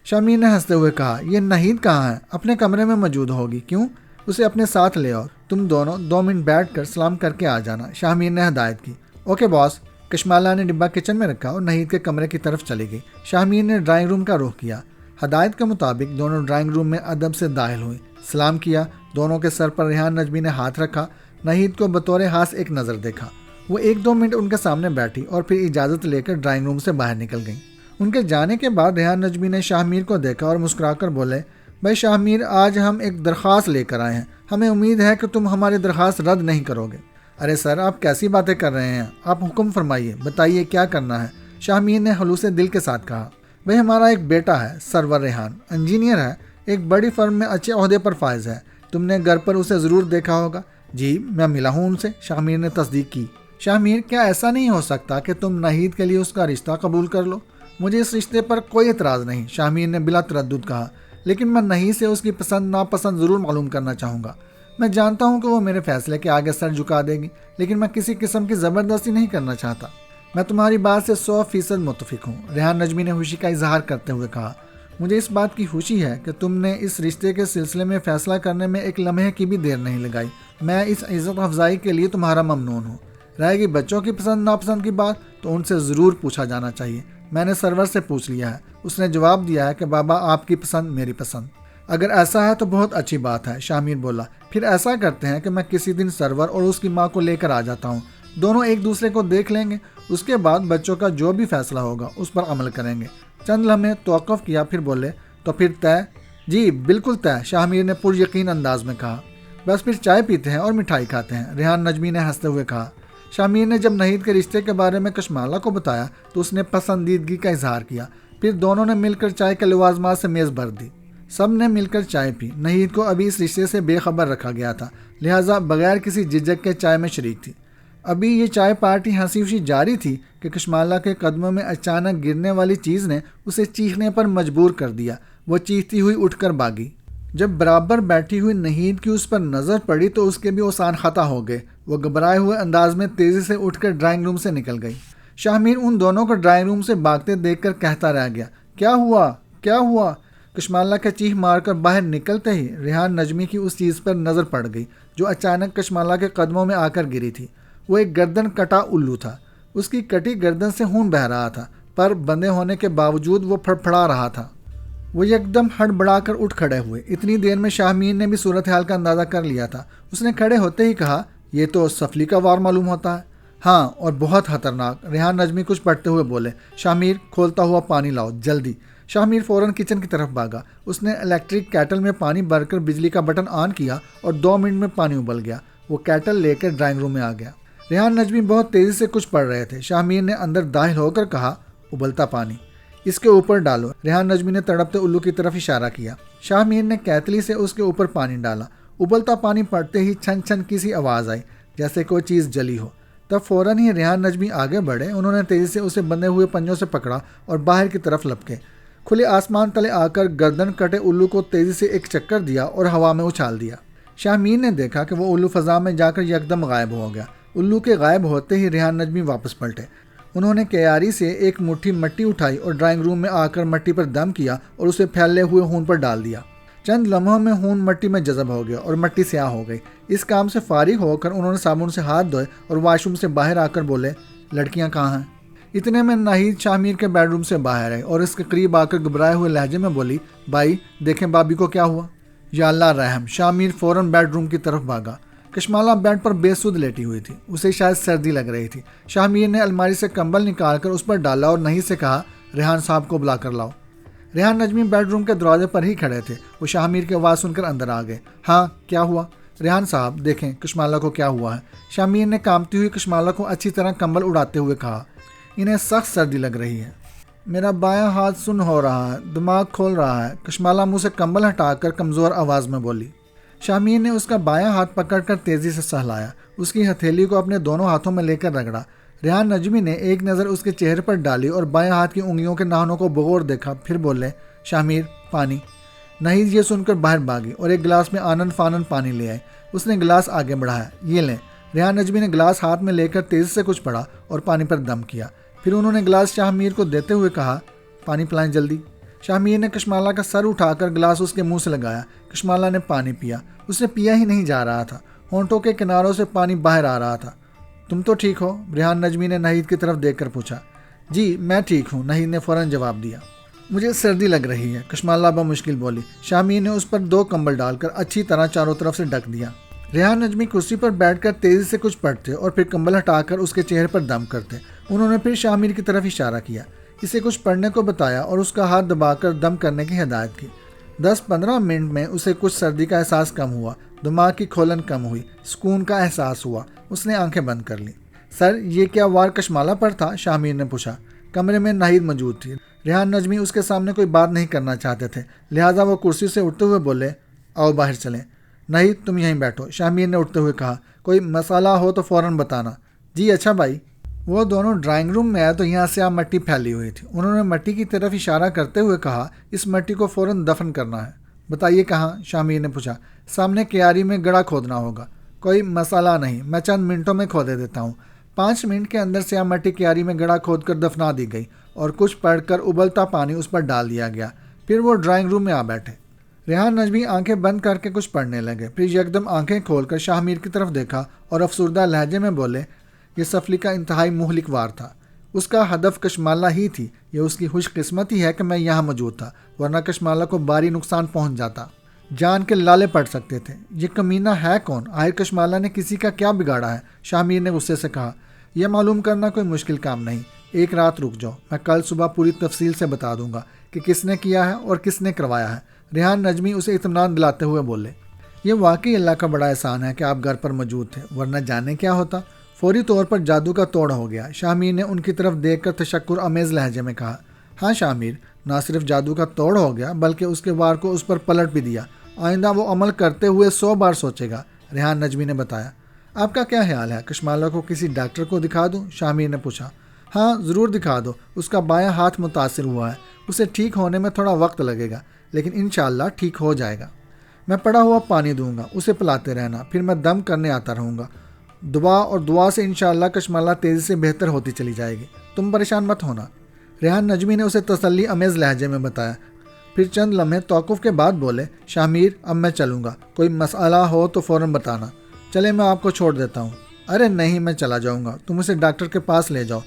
شاہ میر نے ہنستے ہوئے کہا، یہ نہید کہاں ہے؟ اپنے کمرے میں موجود ہوگی۔ کیوں؟ اسے اپنے ساتھ لے آؤ، تم دونوں 2 منٹ بیٹھ کر سلام کر کے آ جانا، شاہ میر نے ہدایت کی۔ اوکے باس۔ کشمالہ نے ڈبہ کچن میں رکھا اور نہید کے کمرے کی طرف چلی گئی۔ شاہ میر نے ڈرائنگ روم کا رخ کیا۔ ہدایت کے مطابق دونوں ڈرائنگ روم میں ادب سے داخل ہوئے، سلام کیا۔ دونوں کے سر پر ریحان نجمی نے ہاتھ رکھا۔ نہید کو بطور خاص ایک نظر دیکھا۔ وہ 1-2 منٹ ان کے سامنے بیٹھی اور پھر اجازت لے کر ڈرائنگ روم سے باہر نکل گئی۔ ان کے جانے کے بعد ریحان نجمی نے شاہ میر کو دیکھا اور مسکرا کر بولے، بھائی شاہ میر، آج ہم ایک درخواست لے کر آئے ہیں، ہمیں امید ہے کہ تم ہماری درخواست رد نہیں کرو گے۔ ارے سر، آپ کیسی باتیں کر رہے ہیں؟ آپ حکم فرمائیے، بتائیے کیا کرنا ہے، شاہ میر نے خلوص دل کے ساتھ کہا۔ بھائی ہمارا ایک بیٹا ہے، سرور ریحان، انجینئر ہے، ایک بڑی فرم میں اچھے عہدے پر فائز ہے، تم نے گھر پر اسے ضرور دیکھا ہوگا۔ جی میں ملا ہوں ان سے، شاہ میر نے تصدیق کی۔ شاہ میر، کیا ایسا نہیں ہو سکتا کہ تم نہید کے لیے اس کا رشتہ قبول کر لو؟ مجھے اس رشتے پر کوئی اعتراض نہیں، شاہ میر نے بلا تردد کہا، لیکن میں نہید سے اس کی پسند ناپسند ضرور معلوم کرنا چاہوں گا۔ میں جانتا ہوں کہ وہ میرے فیصلے کے آگے سر جھکا دے گی، لیکن میں کسی قسم کی زبردستی نہیں کرنا چاہتا۔ میں تمہاری بات سے 100% متفق ہوں، ریحان نجمی نے خوشی کا اظہار کرتے ہوئے کہا۔ مجھے اس بات کی خوشی ہے کہ تم نے اس رشتے کے سلسلے میں فیصلہ کرنے میں ایک لمحے کی بھی دیر نہیں لگائی۔ میں اس عزت افزائی کے لیے تمہارا ممنون ہوں۔ رہے گی بچوں کی پسند ناپسند کی بات، تو ان سے ضرور پوچھا جانا چاہیے۔ میں نے سرور سے پوچھ لیا ہے، اس نے جواب دیا ہے کہ بابا آپ کی پسند میری پسند۔ اگر ایسا ہے تو بہت اچھی بات ہے، شاہ میر بولا۔ پھر ایسا کرتے ہیں کہ میں کسی دن سرور اور اس کی ماں کو لے کر آ جاتا ہوں، دونوں ایک دوسرے کو دیکھ لیں گے، اس کے بعد بچوں کا جو بھی فیصلہ ہوگا اس پر عمل کریں گے۔ چند لمحے توقف کیا، پھر بولے، تو پھر طے؟ جی بالکل طے، شاہ میر نے پر یقین انداز میں کہا۔ بس پھر چائے پیتے ہیں اور مٹھائی کھاتے ہیں، ریحان نجمی نے ہنستے ہوئے کہا۔ شاہ میر نے جب نہید کے رشتے کے بارے میں کشمالہ کو بتایا تو اس نے پسندیدگی کا اظہار کیا۔ پھر دونوں نے مل کر چائے کے لوازمات سے میز بھر دی۔ سب نے مل کر چائے پی۔ نہید کو ابھی اس رشتے سے بے خبر رکھا گیا تھا، لہٰذا بغیر کسی جھجک کے چائے میں شریک تھی۔ ابھی یہ چائے پارٹی ہنسی خوشی جاری تھی کہ کشمالہ کے قدموں میں اچانک گرنے والی چیز نے اسے چیخنے پر مجبور کر دیا۔ وہ چیختی ہوئی اٹھ کر بھاگی۔ جب برابر بیٹھی ہوئی نہید کی اس پر نظر پڑی تو اس کے بھی اوسان خطا ہو گئے۔ وہ گھبرائے ہوئے انداز میں تیزی سے اٹھ کر ڈرائنگ روم سے نکل گئی۔ شاہ میر ان دونوں کو ڈرائنگ روم سے بھاگتے دیکھ کر کہتا رہ گیا، کیا ہوا کیا ہوا؟ کشمالہ کا چیخ مار کر باہر نکلتے ہی ریحان نجمی کی اس چیز پر نظر پڑ گئی جو اچانک کشمالہ کے قدموں میں آ کر گری تھی۔ وہ ایک گردن کٹا الو تھا۔ اس کی کٹی گردن سے خون بہہ رہا تھا، پر بندے ہونے کے باوجود وہ پھڑپھڑا رہا تھا۔ وہ یکدم ہڑبڑا کر اٹھ کھڑے ہوئے۔ اتنی دیر میں شاہ میر نے بھی صورتحال کا اندازہ کر لیا تھا۔ اس نے کھڑے ہوتے ہی کہا، یہ تو سفلی کا وار معلوم ہوتا ہے۔ ہاں، اور بہت خطرناک۔ ریحان نجمی کچھ پڑھتے ہوئے بولے، شاہ میر کھولتا ہوا پانی لاؤ جلدی۔ شاہ میر فوراً کچن کی طرف بھاگا۔ اس نے الیکٹرک کیٹل میں پانی بھر کر بجلی کا بٹن آن کیا اور 2 منٹ میں پانی ابل گیا۔ وہ کیٹل لے کر ڈرائنگ روم میں آ گیا۔ ریحان نجمی بہت تیزی سے کچھ پڑھ رہے تھے۔ شاہ میر نے اندر داخل ہو کر کہا، ابلتا پانی اس کے اوپر ڈالو۔ ریحان نجمی نے تڑپتے الو کی طرف اشارہ کیا۔ شاہ میر نے کیتلی سے اس کے اوپر پانی ڈالا۔ ابلتا پانی پڑتے ہی چھن چھن کی سی آواز آئی، جیسے کوئی چیز جلی ہو۔ تب فوراً ہی ریحان نجمی آگے بڑھے۔ انہوں نے تیزی سے اسے بندھے ہوئے پنجوں سے پکڑا اور باہر کی طرف لپکے۔ کھلے آسمان تلے آ کر گردن کٹے الو کو تیزی سے ایک چکر دیا اور ہوا میں اچھال دیا۔ شاہ میر نے دیکھا کہ وہ الو فضا میں جا کر یکدم غائب ہو گیا۔ الو کے غائب ہوتے ہی ریحان نجمی واپس پلٹے۔ انہوں نے کیاری سے ایک مٹھی مٹی اٹھائی اور ڈرائنگ روم میں آ کر مٹی پر دم کیا اور اسے پھیلے ہوئے خون پر ڈال دیا۔ چند لمحوں میں خون مٹی میں جذب ہو گیا اور مٹی سیاہ ہو گئی۔ اس کام سے فارغ ہو کر انہوں نے صابن سے ہاتھ دھوئے اور واش روم سے باہر آ کر بولے، لڑکیاں کہاں ہیں؟ اتنے میں ناہید شاہ میر کے بیڈ روم سے باہر آئی اور اس کے قریب آ کر گھبرائے ہوئے لہجے میں بولی، بھائی دیکھیں بابی کو کیا ہوا۔ یا اللہ رحم۔ شاہ میر فوراً بیڈ روم کی طرف بھاگا۔ کشمالہ بیڈ پر بے سود لیٹی ہوئی تھی۔ اسے شاید سردی لگ رہی تھی۔ شاہ میر نے الماری سے کمبل نکال کر اس پر ڈالا اور نہید سے کہا، ریحان صاحب کو بلا کر لاؤ۔ ریحان نجمی بیڈ روم کے دروازے پر ہی کھڑے تھے۔ وہ شاہ میر کی آواز سن کر اندر آ گئے۔ ہاں کیا ہوا؟ ریحان صاحب دیکھیں کشمالہ کو کیا ہوا ہے۔ شاہ میر نے کانپتی ہوئی کشمالہ کو اچھی طرح کمبل اڑاتے ہوئے کہا، انہیں سخت سردی لگ رہی ہے۔ میرا بایاں ہاتھ سن ہو رہا ہے، دماغ کھول رہا ہے۔ کشمالہ منہ سے کمبل ہٹا کر کمزور آواز میں بولی۔ شاہ میر نے اس کا بایاں ہاتھ پکڑ کر تیزی سے سہلایا۔ اس کی ہتھیلی کو اپنے دونوں ہاتھوں میں لے کر رگڑا۔ ریحان نجمی نے ایک نظر اس کے چہرے پر ڈالی اور بایاں ہاتھ کی انگلیوں کے ناخنوں کو بغور دیکھا، پھر بولے، شاہ میر پانی۔ نہید یہ سن کر باہر بھاگی اور ایک گلاس میں آنن فانن پانی لے آئے۔ اس نے گلاس آگے بڑھایا، یہ لیں۔ ریحان نجمی نے گلاس ہاتھ میں لے کر تیزی سے کچھ پڑا اور پانی پر دم کیا۔ پھر انہوں نے گلاس شاہ میر کو دیتے ہوئے کہا، پانی پلائیں جلدی۔ شاہ میر نے کشمالہ کا سر اٹھا کر گلاس اس کے منہ سے لگایا۔ کشمالہ نے پانی پیا۔ اسے پیا ہی نہیں جا رہا تھا۔ ہونٹوں کے کناروں سے پانی باہر آ رہا تھا۔ تم تو ٹھیک ہو؟ ریحان نجمی نے نہید کی طرف دیکھ کر پوچھا۔ جی میں ٹھیک ہوں، نہید نے فوراً جواب دیا۔ مجھے سردی لگ رہی ہے، کشمالہ بمشکل بولی۔ شاہ میر نے اس پر 2 کمبل ڈال کر اچھی طرح چاروں طرف سے ڈھک دیا۔ ریحان نجمی کرسی پر بیٹھ کر تیزی سے کچھ پڑھتے اور پھر کمبل ہٹا کر اس کے چہرے پر دم کرتے۔ انہوں نے پھر شاہ میر کی طرف اشارہ کیا، اسے کچھ پڑھنے کو بتایا اور اس کا ہاتھ دبا کر دم کرنے کی ہدایت کی۔ 10-15 منٹ میں اسے کچھ سردی کا احساس کم ہوا، دماغ کی کھولن کم ہوئی، سکون کا احساس ہوا۔ اس نے آنکھیں بند کر لی۔ سر یہ کیا وار کشمالہ پر تھا؟ شاہ میر نے پوچھا۔ کمرے میں نہید موجود تھی۔ ریحان نجمی اس کے سامنے کوئی بات نہیں کرنا چاہتے تھے، لہٰذا وہ کرسی سے اٹھتے ہوئے بولے، آؤ باہر چلیں۔ نہید تم یہیں بیٹھو، شاہ میر نے اٹھتے ہوئے کہا، کوئی مسئلہ ہو تو فوراً بتانا۔ جی اچھا بھائی۔ وہ دونوں ڈرائنگ روم میں آئے تو یہاں سیاہ مٹی پھیلی ہوئی تھی۔ انہوں نے مٹی کی طرف اشارہ کرتے ہوئے کہا، اس مٹی کو فوراً دفن کرنا ہے۔ بتائیے کہاں؟ شاہ میر نے پوچھا۔ سامنے کیاری میں گڑھا کھودنا ہوگا۔ کوئی مسئلہ نہیں، میں چند منٹوں میں کھودے دیتا ہوں۔ 5 منٹ کے اندر سیاہ مٹی کیاری میں گڑھا کھود کر دفنا دی گئی اور کچھ پڑھ کر ابلتا پانی اس پر ڈال دیا گیا۔ پھر وہ ڈرائنگ روم میں آ بیٹھے۔ ریحان نجمی آنکھیں بند کر کے کچھ پڑھنے لگے، پھر یکدم آنکھیں کھول کر شاہ میر کی طرف دیکھا اور افسردہ لہجے میں بولے، یہ سفلی کا انتہائی مہلک وار تھا۔ اس کا ہدف کشمالہ ہی تھی۔ یہ اس کی خوش قسمتی ہے کہ میں یہاں موجود تھا، ورنہ کشمالہ کو بھاری نقصان پہنچ جاتا۔ جان کے لالے پڑ سکتے تھے۔ یہ کمینہ ہے کون؟ آخر کشمالہ نے کسی کا کیا بگاڑا ہے؟ شاہ میر نے غصے سے کہا، یہ معلوم کرنا کوئی مشکل کام نہیں۔ ایک رات رک جاؤ، میں کل صبح پوری تفصیل سے بتا دوں گا کہ کس نے کیا ہے اور کس نے کروایا ہے۔ ریحان نجمی اسے اطمینان دلاتے ہوئے بولے، یہ واقعی اللہ کا بڑا احسان ہے کہ آپ گھر پر موجود تھے، ورنہ جانے کیا ہوتا۔ فوری طور پر جادو کا توڑ ہو گیا۔ شاہ میر نے ان کی طرف دیکھ کر تشکر آمیز لہجے میں کہا، ہاں شاہ میر، نہ صرف جادو کا توڑ ہو گیا بلکہ اس کے وار کو اس پر پلٹ بھی دیا۔ آئندہ وہ عمل کرتے ہوئے 100 بار سوچے گا۔ ریحان نجمی نے بتایا۔ آپ کا کیا خیال ہے، کشمالہ کو کسی ڈاکٹر کو دکھا دوں؟ شاہ میر نے پوچھا۔ ہاں ضرور دکھا دو، اس کا بایاں ہاتھ متاثر ہوا ہے، اسے ٹھیک ہونے میں تھوڑا وقت لگے گا لیکن انشاءاللہ ٹھیک ہو جائے گا۔ میں پڑا ہوا پانی دوں گا، اسے پلاتے رہنا، پھر میں دم کرنے آتا رہوں گا۔ دعا سے انشاءاللہ کشمالہ تیزی سے بہتر ہوتی چلی جائے گی، تم پریشان مت ہونا۔ ریحان نجمی نے اسے تسلی امیز لہجے میں بتایا، پھر چند لمحے توقف کے بعد بولے، شاہ میر اب میں چلوں گا، کوئی مسئلہ ہو تو فوراً بتانا۔ چلے میں آپ کو چھوڑ دیتا ہوں، ارے نہیں، میں چلا جاؤں گا، تم اسے ڈاکٹر کے پاس لے جاؤ۔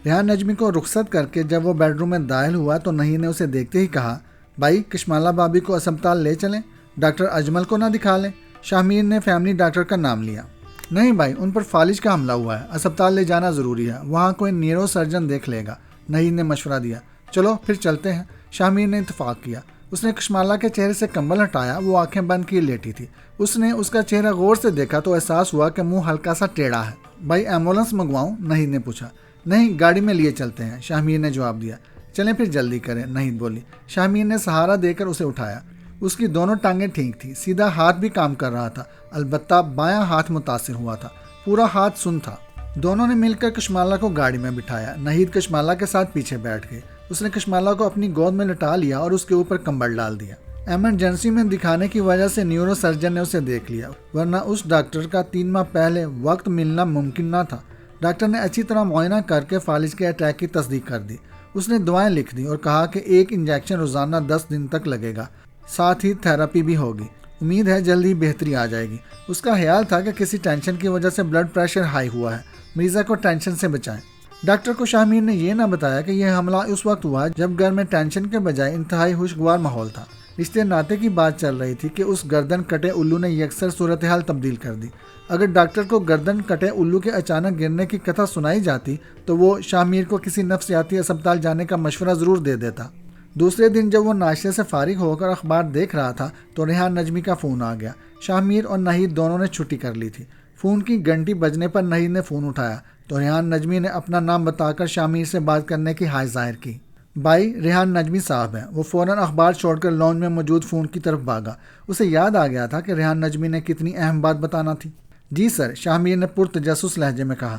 ریحان نجمی کو رخصت کر کے جب وہ بیڈ روم میں داخل ہوا تو نہید نے اسے دیکھتے ہی کہا، بھائی کشمالہ بھابھی کو اسپتال لے چلیں، ڈاکٹر اجمل کو نہ دکھا لیں۔ شاہ میر نے فیملی ڈاکٹر کا نام لیا۔ نہیں بھائی، ان پر فالج کا حملہ ہوا ہے، اسپتال لے جانا ضروری ہے، وہاں کوئی نیورو سرجن دیکھ لے گا، نہید نے مشورہ دیا۔ چلو پھر چلتے ہیں، شاہ میر نے اتفاق کیا۔ اس نے کشمالہ کے چہرے سے کمبل ہٹایا، وہ آنکھیں بند کیے لیٹی تھی۔ اس نے اس کا چہرہ غور سے دیکھا تو احساس ہوا کہ منہ ہلکا سا ٹیڑھا ہے۔ بھائی ایمبولینس منگواؤں؟ نہید نے پوچھا۔ نہیں، گاڑی میں لیے چلتے ہیں، شاہ میر نے جواب دیا۔ چلیں پھر جلدی کریں، نہید بولی۔ شاہ میر نے سہارا دے کر اسے اٹھایا۔ اس کی دونوں ٹانگیں ٹھیک تھی، سیدھا ہاتھ بھی کام کر رہا تھا، البتہ بایاں ہاتھ متاثر ہوا تھا، پورا ہاتھ سن تھا۔ دونوں نے مل کر کشمالہ کو گاڑی میں بٹھایا۔ نہید کشمالہ کے ساتھ پیچھے بیٹھ گئی۔ اس نے کشمالہ کو اپنی گود میں لٹا لیا اور اس کے اوپر کمبل ڈال دیا۔ ایمرجنسی میں دکھانے کی وجہ سے نیورو سرجن نے اسے دیکھ لیا، ورنہ اس ڈاکٹر کا 3 ماہ پہلے وقت ملنا ممکن نہ تھا۔ ڈاکٹر نے اچھی طرح معائنہ کر کے فالج کے اٹیک کی تصدیق کر دی۔ اس نے دعائیں لکھ دی اور کہا کہ 1 انجیکشن روزانہ 10 دن تک لگے گا، ساتھ ہی تھراپی بھی ہوگی۔ امید ہے جلد ہی بہتری آ جائے گی۔ اس کا خیال تھا کہ کسی ٹینشن کی وجہ سے بلڈ پریشر ہائی ہوا ہے، مریضہ کو ٹینشن سے بچائیں۔ ڈاکٹر کو شاہ میر نے یہ نہ بتایا کہ یہ حملہ اس وقت ہوا جب گھر میں ٹینشن کے بجائے انتہائی خوشگوار ماحول تھا۔ رشتے ناطے کی بات چل رہی تھی کہ اس گردن کٹے الو نے یکسر صورتحال تبدیل کر دی۔ اگر ڈاکٹر کو گردن کٹے الو کے اچانک گرنے کی کتھا سنائی جاتی تو وہ شاہ میر کو کسی نفسیاتی اسپتال جانے کا مشورہ ضرور دے دیتا۔ دوسرے دن جب وہ ناشتے سے فارغ ہو کر اخبار دیکھ رہا تھا تو ریحان نجمی کا فون آ گیا۔ شاہ میر اور نہید دونوں نے چھٹی کر لی تھی۔ فون کی گھنٹی بجنے پر نہید نے فون اٹھایا تو ریحان نجمی نے اپنا نام بتا کر شاہ میر سے بات کرنے کی خواہش ظاہر کی۔ بھائی ریحان نجمی صاحب ہیں۔ وہ فوراً اخبار چھوڑ کر لانج میں موجود فون کی طرف بھاگا۔ اسے یاد آ گیا تھا کہ ریحان نجمی نے کتنی اہم بات بتانا تھی۔ جی سر، شاہ میر نے پرتجسس لہجے میں کہا۔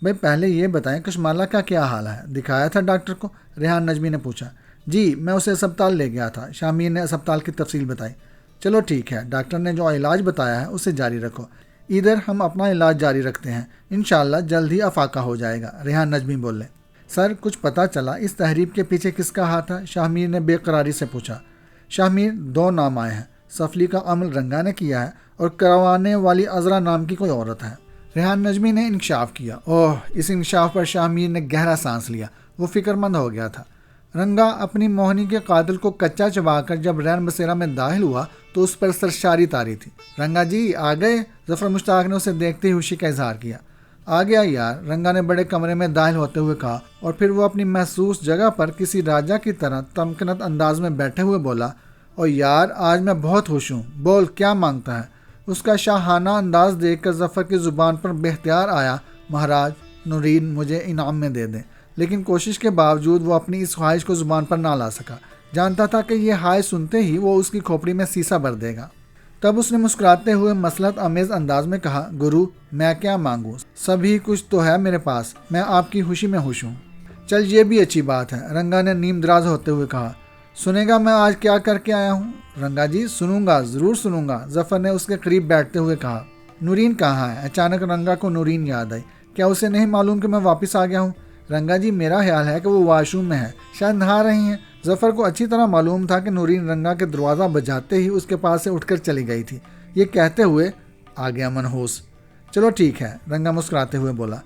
بھائی پہلے یہ بتائیں کشمالہ کا کیا حال ہے؟ دکھایا تھا ڈاکٹر کو؟ ریحان نجمی نے پوچھا۔ جی، میں اسے اسپتال لے گیا تھا، شاہ میر نے اسپتال کی تفصیل بتائی۔ چلو ٹھیک ہے، ڈاکٹر نے جو علاج بتایا ہے اسے جاری رکھو، ادھر ہم اپنا علاج جاری رکھتے ہیں، انشاءاللہ جلد ہی افاقہ ہو جائے گا، ریحان نجمی بولے۔ سر کچھ پتہ چلا اس تحریک کے پیچھے کس کا ہاتھ ہے؟ شاہ میر نے بے قراری سے پوچھا۔ شاہ میر، 2 نام آئے ہیں، سفلی کا عمل رنگا نے کیا ہے اور کروانے والی عذرا نام کی کوئی عورت ہے، ریحان نجمی نے انکشاف کیا۔ اوہ، اس انکشاف پر شاہ میر نے گہرا سانس لیا، وہ فکر مند ہو گیا تھا۔ رنگا اپنی موہنی کے قاتل کو کچا چبا کر جب رین بسیرا میں داخل ہوا تو اس پر سرشاری طاری تھی۔ رنگا جی آ گئے؟ ظفر مشتاق نے اسے دیکھتے ہی خوشی کا اظہار کیا۔ آ گیا یار، رنگا نے بڑے کمرے میں داخل ہوتے ہوئے کہا، اور پھر وہ اپنی محسوس جگہ پر کسی راجہ کی طرح تمکنت انداز میں بیٹھے ہوئے بولا، اور یار آج میں بہت خوش ہوں، بول کیا مانگتا ہے؟ اس کا شاہانہ انداز دیکھ کر ظفر کی زبان پر بے-اختیار آیا، مہاراج نورین مجھے انعام میں دے دیں، لیکن کوشش کے باوجود وہ اپنی اس خواہش کو زبان پر نہ لا سکا۔ جانتا تھا کہ یہ ہائے سنتے ہی وہ اس کی کھوپڑی میں سیسا بھر دے گا۔ تب اس نے مسکراتے ہوئے مصلحت آمیز انداز میں کہا، گرو میں کیا مانگوں، سبھی کچھ تو ہے میرے پاس، میں آپ کی خوشی میں خوش ہوں۔ چل یہ بھی اچھی بات ہے، رنگا نے نیم دراز ہوتے ہوئے کہا۔ سنے گا میں آج کیا کر کے آیا ہوں؟ رنگا جی سنوں گا، ضرور سنوں گا، ظفر نے اس کے قریب بیٹھتے ہوئے کہا۔ نورین کہاں ہے؟ اچانک رنگا کو نورین یاد آئی۔ کیا اسے نہیں معلوم کہ میں واپس آ گیا ہوں؟ رنگا جی میرا خیال ہے کہ وہ واش روم میں ہے، شاید نہا رہی ہیں۔ ظفر کو اچھی طرح معلوم تھا کہ نورین رنگا کے دروازہ بجاتے ہی اس کے پاس سے اٹھ کر چلی گئی تھی۔ یہ کہتے ہوئے آ گیا منحوس۔ چلو ٹھیک ہے، رنگا مسکراتے ہوئے بولا،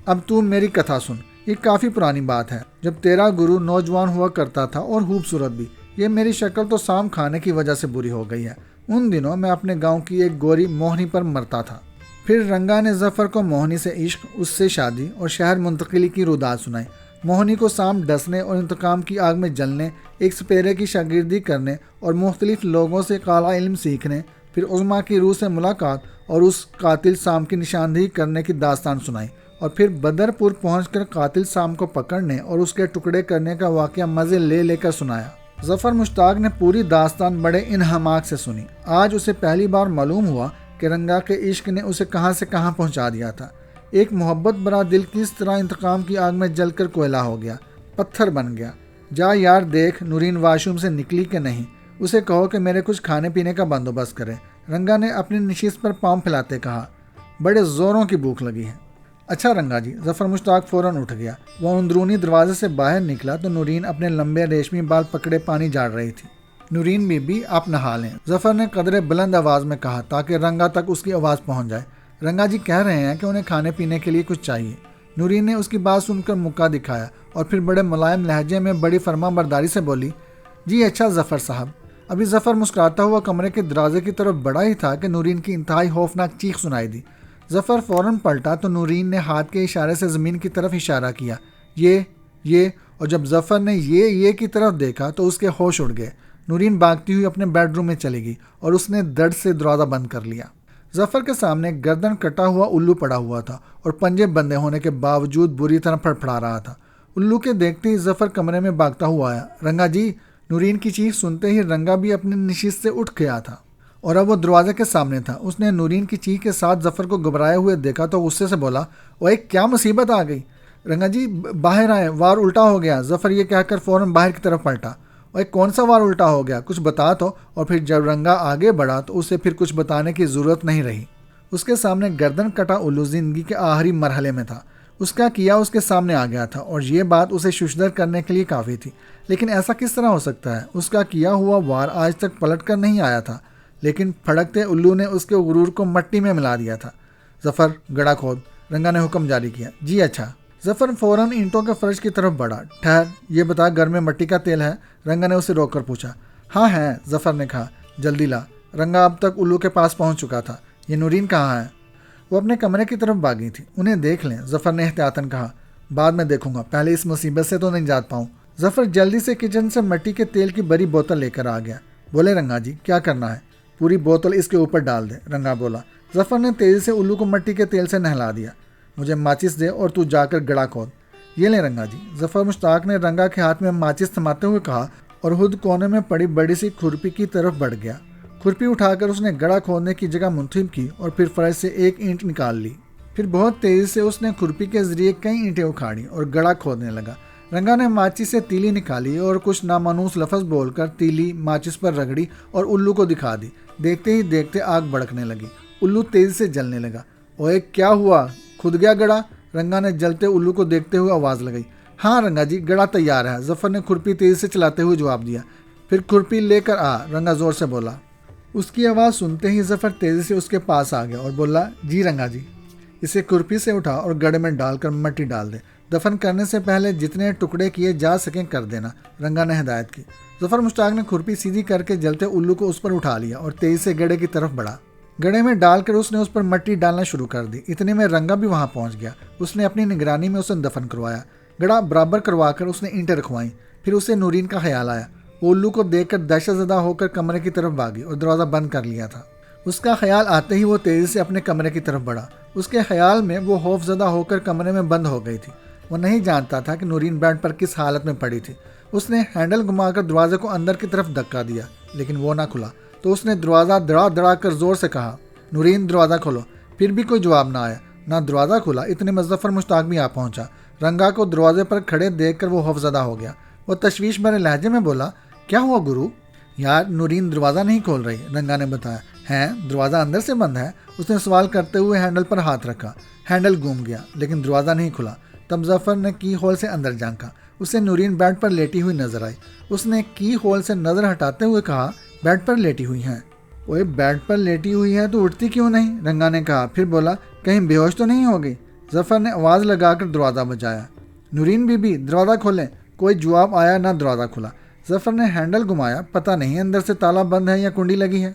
اب تو میری کتھا سن۔ یہ کافی پرانی بات ہے، جب تیرا گرو نوجوان ہوا کرتا تھا اور خوبصورت بھی۔ یہ میری شکل تو سام کھانے کی وجہ سے بری ہو گئی ہے۔ ان دنوں میں اپنے گاؤں کی ایک گوری موہنی پر مرتا تھا۔ پھر رنگا نے ظفر کو موہنی سے عشق، اس سے شادی اور شہر منتقلی کی روداد سنائی۔ موہنی کو سام ڈسنے اور انتقام کی آگ میں جلنے، ایک سپیرے کی شاگردی کرنے اور مختلف لوگوں سے کالا علم سیکھنے، پھر عظما کی روح سے ملاقات اور اس قاتل سام کی نشاندہی کرنے کی داستان سنائی، اور پھر بدر پور پہنچ کر قاتل سام کو پکڑنے اور اس کے ٹکڑے کرنے کا واقعہ مزے لے لے کر سنایا۔ ظفر مشتاق نے پوری داستان بڑے انہماک سے سنی۔ آج اسے پہلی بار معلوم ہوا کہ رنگا کے عشق نے اسے کہاں سے کہاں پہنچا دیا تھا۔ ایک محبت برا دل کس طرح انتقام کی آگ میں جل کر کوئلہ ہو گیا، پتھر بن گیا۔ جا یار دیکھ نورین واش روم سے نکلی کہ نہیں، اسے کہو کہ میرے کچھ کھانے پینے کا بندوبست کرے، رنگا نے اپنی نشست پر پاؤں پھیلاتے کہا۔ بڑے زوروں کی بھوک لگی ہے۔ اچھا رنگا جی، ظفر مشتاق فوراً اٹھ گیا۔ وہ اندرونی دروازے سے باہر نکلا تو نورین اپنے لمبے ریشمی بال پکڑے پانی جاڑ رہی تھی۔ نورین بی بی آپ نہا لیں، ظفر نے قدرے بلند آواز میں کہا تاکہ رنگا تک اس کی آواز پہنچ جائے۔ رنگا جی کہہ رہے ہیں کہ انہیں کھانے پینے کے لیے کچھ چاہیے۔ نورین نے اس کی بات سن کر مکہ دکھایا اور پھر بڑے ملائم لہجے میں بڑی فرما برداری سے بولی، جی اچھا ظفر صاحب۔ ابھی ظفر مسکراتا ہوا کمرے کے دروازے کی طرف بڑھا ہی تھا کہ نورین کی انتہائی خوفناک چیخ سنائی دی۔ ظفر فوراً پلٹا تو نورین نے ہاتھ کے اشارے سے زمین کی طرف اشارہ کیا، یہ، اور جب ظفر نے یہ کی طرف دیکھا تو اس کے ہوش اڑ گئے۔ نورین بھاگتی ہوئی اپنے بیڈ روم میں چلی گئی اور اس نے درد سے دروازہ بند کر لیا۔ ظفر کے سامنے گردن کٹا ہوا الو پڑا ہوا تھا اور پنجے بندے ہونے کے باوجود بری طرح پھڑپڑا رہا تھا۔ الو کے دیکھتے ہی ظفر کمرے میں بھاگتا ہوا آیا۔ رنگا جی! نورین کی چیخ سنتے ہی رنگا بھی اپنی نشست سے اٹھ گیا تھا اور اب وہ دروازے کے سامنے تھا۔ اس نے نورین کی چیخ کے ساتھ ظفر کو گھبرائے ہوئے دیکھا تو غصے سے بولا، اوئے کیا مصیبت آ گئی؟ رنگا جی باہر آئے، وار الٹا ہو گیا۔ ظفر یہ کہہ کر فوراً باہر کی طرف پلٹا۔ اوئے کون سا وار الٹا ہو گیا؟ کچھ بتا تو۔ اور پھر جب رنگا آگے بڑھا تو اسے پھر کچھ بتانے کی ضرورت نہیں رہی۔ اس کے سامنے گردن کٹا الو زندگی کے آخری مرحلے میں تھا۔ اس کا کیا اس کے سامنے آ گیا تھا اور یہ بات اسے ششدر کرنے کے لیے کافی تھی۔ لیکن ایسا کس طرح ہو سکتا ہے؟ اس کا کیا ہوا وار آج تک پلٹ کر نہیں آیا تھا، لیکن پھڑکتے الو نے اس کے غرور کو مٹی میں ملا دیا تھا۔ ظفر گڑا کھود، رنگا نے حکم جاری کیا۔ جی اچھا۔ ظفر فوراً اینٹوں کے فرش کی طرف بڑھا۔ ٹھہر، یہ بتا گھر میں مٹی کا تیل ہے؟ رنگا نے اسے روک کر پوچھا۔ ہاں ہے، ظفر نے کہا۔ جلدی لا۔ رنگا اب تک الو کے پاس پہنچ چکا تھا۔ یہ نورین کہاں ہے؟ وہ اپنے کمرے کی طرف بھاگی تھی۔ انہیں دیکھ لیں، ظفر نے احتیاطاً کہا۔ بعد میں دیکھوں گا، پہلے اس مصیبت سے تو نہیں جات پاؤں۔ ظفر جلدی سے کچن سے مٹی کے تیل کی بڑی بوتل لے کر آ گیا۔ بولے رنگا جی کیا کرنا ہے؟ پوری بوتل اس کے اوپر ڈال دے، رنگا بولا۔ ظفر نے تیزی سے الو کو مٹی کے تیل سے نہلا دیا۔ مجھے ماچس دے اور تو جا کر گڑا کھود۔ یہ لیں رنگا جی۔ ظفر مشتاق نے رنگا کے ہاتھ میں ماچس تھماتے ہوئے کہا اور خود کونے میں پڑی بڑی سی کھرپی کی طرف بڑھ گیا۔ کھرپی اٹھا کر اس نے گڑا کھودنے کی جگہ منتخب کی اور پھر فرش سے ایک اینٹ نکال لی۔ پھر بہت تیزی سے اس نے کھرپی کے ذریعے کئی اینٹیں اکھاڑی اور گڑا کھودنے لگا۔ رنگا نے ماچس سے تیلی نکالی اور کچھ نامانوس لفظ بول کر تیلی ماچس پر رگڑی اور الو کو دکھا دی۔ دیکھتے ہی دیکھتے آگ بھڑکنے لگی۔ الو تیزی سے جلنے لگا۔ اوئے کیا ہوا؟ کھد گیا گڑا؟ رنگا نے جلتے الو کو دیکھتے ہوئے آواز لگائی۔ ہاں رنگا جی، گڑا تیار ہے، ظفر نے کھرپی تیزی سے چلاتے ہوئے جواب دیا۔ پھر کھرپی لے کر آ، رنگا زور سے بولا۔ اس کی آواز سنتے ہی ظفر تیزی سے اس کے پاس آ گیا اور بولا، جی رنگا جی۔ اسے کھرپی سے اٹھا اور گڑے میں ڈال کر مٹی ڈال دے۔ دفن کرنے سے پہلے جتنے ٹکڑے کیے جا سکیں کر دینا، رنگا نے ہدایت کی۔ ظفر مشتاق نے کھرپی سیدھی کر کے جلتے الو کو اس پر اٹھا لیا اور تیزی سے گڑے کی طرف بڑھا۔ گڑے میں ڈال کر اس نے اس پر مٹی ڈالنا شروع کر دی۔ اتنے میں رنگا بھی وہاں پہنچ گیا۔ اس نے اپنی نگرانی میں اسے دفن کروایا۔ گڑا برابر کروا کر اس نے اینٹیں رکھوائیں۔ پھر اسے نورین کا خیال آیا۔ وہ الو کو دیکھ کر دہشت زدہ ہو کر کمرے کی طرف بھاگی اور دروازہ بند کر لیا تھا۔ اس کا خیال آتے ہی وہ تیزی سے اپنے کمرے کی طرف بڑھا۔ اس کے خیال میں وہ خوف زدہ ہو کر کمرے میں بند ہو گئی تھی۔ وہ نہیں جانتا تھا کہ نورین بیڈ پر کس حالت میں پڑی تھی۔ اس نے ہینڈل گھما کر دروازے کو اندر کی طرف دھکا دیا، لیکن وہ نہ کھلا۔ تو اس نے دروازہ دڑا دڑا کر زور سے کہا، نورین دروازہ کھولو۔ پھر بھی کوئی جواب نہ آیا، نہ دروازہ کھلا۔ اتنے میں ظفر مشتاق بھی آ پہنچا۔ رنگا کو دروازے پر کھڑے دیکھ کر وہ خوف زدہ ہو گیا۔ وہ تشویش بھرے لہجے میں بولا، کیا ہوا گرو؟ یار نورین دروازہ نہیں کھول رہی، رنگا نے بتایا۔ ہیں، دروازہ اندر سے بند ہے؟ اس نے سوال کرتے ہوئے ہینڈل پر ہاتھ رکھا۔ ہینڈل گھوم گیا لیکن دروازہ نہیں کھلا۔ تب ظفر نے کی ہول سے اندر جھانکا۔ اسے نورین بیڈ پر لیٹی ہوئی نظر آئی۔ اس نے کی ہول سے نظر ہٹاتے ہوئے کہا، بیڈ پر لیٹی ہوئی ہیں؟ اوے بیڈ پر لیٹی ہوئی ہے تو اٹھتی کیوں نہیں؟ رنگا نے کہا۔ پھر بولا، کہیں بے ہوش تو نہیں ہو گئی؟ ظفر نے آواز لگا کر دروازہ بجایا، نورین بی بی دروازہ کھولیں۔ کوئی جواب آیا نہ دروازہ کھلا۔ ظفر نے ہینڈل گھمایا، پتہ نہیں اندر سے تالا بند ہے یا کنڈی لگی ہے۔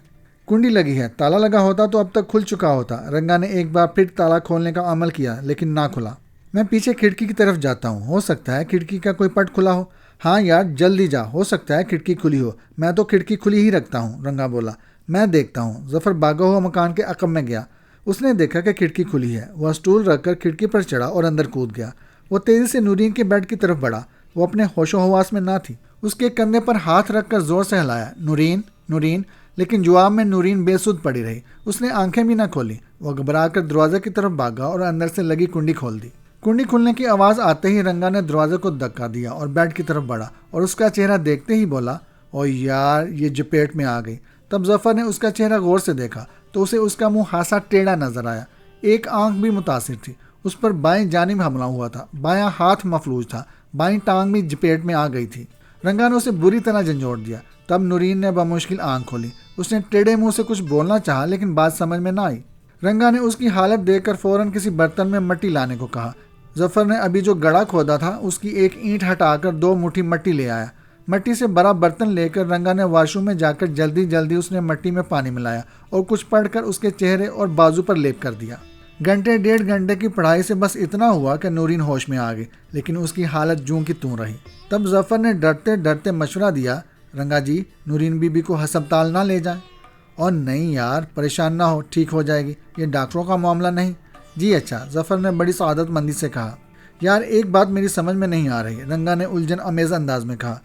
کنڈی لگی ہے، تالا لگا ہوتا تو اب تک کھل چکا ہوتا۔ رنگا نے ایک بار پھر تالا کھولنے کا عمل کیا لیکن نہ کھلا۔ میں پیچھے کھڑکی کی طرف جاتا ہوں، ہو سکتا ہے کھڑکی کا کوئی پٹ کھلا ہو۔ ہاں یار جلدی جا، ہو سکتا ہے کھڑکی کھلی ہو۔ میں تو کھڑکی کھلی ہی رکھتا ہوں، رنگا بولا۔ میں دیکھتا ہوں۔ ظفر بھاگا ہوا مکان کے عقب میں گیا۔ اس نے دیکھا کہ کھڑکی کھلی ہے۔ وہ اسٹول رکھ کر کھڑکی پر چڑھا اور اندر کود گیا۔ وہ تیزی سے نورین کے بیڈ کی طرف بڑھا۔ وہ اپنے ہوش و حواس میں نہ تھی۔ اس کے کندھے پر ہاتھ رکھ کر زور سے ہلایا، نورین نورین، لیکن جواب میں نورین بے سود پڑی رہی۔ اس نے آنکھیں بھی نہ کھولی۔ وہ گھبرا کر دروازے کی طرف بھاگا اور اندر سے لگی کنڈی کھول دی۔ کنڈی کھلنے کی آواز آتے ہی رنگا نے دروازے کو دھکا دیا اور بیڈ کی طرف بڑھا اور اس کا چہرہ دیکھتے ہی بولا، او یار یہ جپیٹ میں آ گئی۔ تب ظفر نے اس کا چہرہ غور سے دیکھا تو اسے اس کا منہ خاصا ٹیڑھا نظر آیا۔ ایک آنکھ بھی متاثر تھی۔ اس پر بائیں جانب حملہ ہوا تھا۔ بایاں ہاتھ مفلوج تھا۔ بائیں ٹانگ بھی جپیٹ میں آ گئی تھی۔ رنگا نے اسے بری طرح جھنجھوڑ دیا۔ تب نورین نے بمشکل آنکھ کھولی۔ اس نے ٹیڑھے منہ سے کچھ بولنا چاہا لیکن بات سمجھ میں نہ آئی۔ رنگا نے اس کی حالت دیکھ کر فوراً کسی برتن میں مٹی لانے کو کہا۔ ظفر نے ابھی جو گڑھا کھودا تھا اس کی ایک اینٹ ہٹا کر 2 مٹھی مٹی لے آیا۔ مٹی سے بڑا برتن لے کر رنگا نے واش روم میں جا کر جلدی اس نے مٹی میں پانی ملایا اور کچھ پڑھ کر اس کے چہرے اور بازو پر لیپ کر دیا۔ گھنٹے 1.5 کی پڑھائی سے بس اتنا ہوا کہ نورین ہوش میں آ گئی، لیکن اس کی حالت جوں کی توں رہی۔ تب ظفر نے ڈرتے مشورہ دیا، رنگا جی نورین بی بی کو ہسپتال نہ لے جائیں۔ اور نہیں یار، پریشان نہ ہو، ٹھیک ہو جائے گی، یہ ڈاکٹروں کا معاملہ نہیں۔ جی اچھا، ظفر نے بڑی سعادت مندی سے کہا۔ یار ایک بات میری سمجھ میں نہیں آ رہی، رنگا نے الجھن امیز انداز میں کہا۔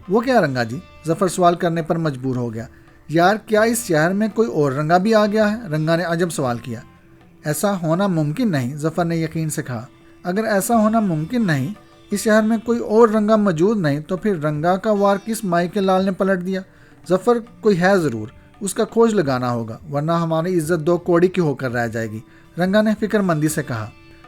وہ کیا رنگا جی؟ ظفر سوال کرنے پر مجبور ہو گیا۔ یار کیا اس شہر میں کوئی اور رنگا بھی آ گیا ہے؟ رنگا نے عجب سوال کیا۔ ایسا ہونا ممکن نہیں، ظفر نے یقین سے کہا۔ اگر ایسا ہونا ممکن نہیں، اس شہر میں کوئی اور رنگا موجود نہیں، تو پھر رنگا کا وار کس مائی کے لال نے پلٹ دیا؟ ظفر کوئی ہے ضرور، اس کا کھوج لگانا ہوگا، ورنہ ہماری عزت 2 کوڑی کی ہو کر رہ جائے گی، رنگا نے فکر مندی سے کہا۔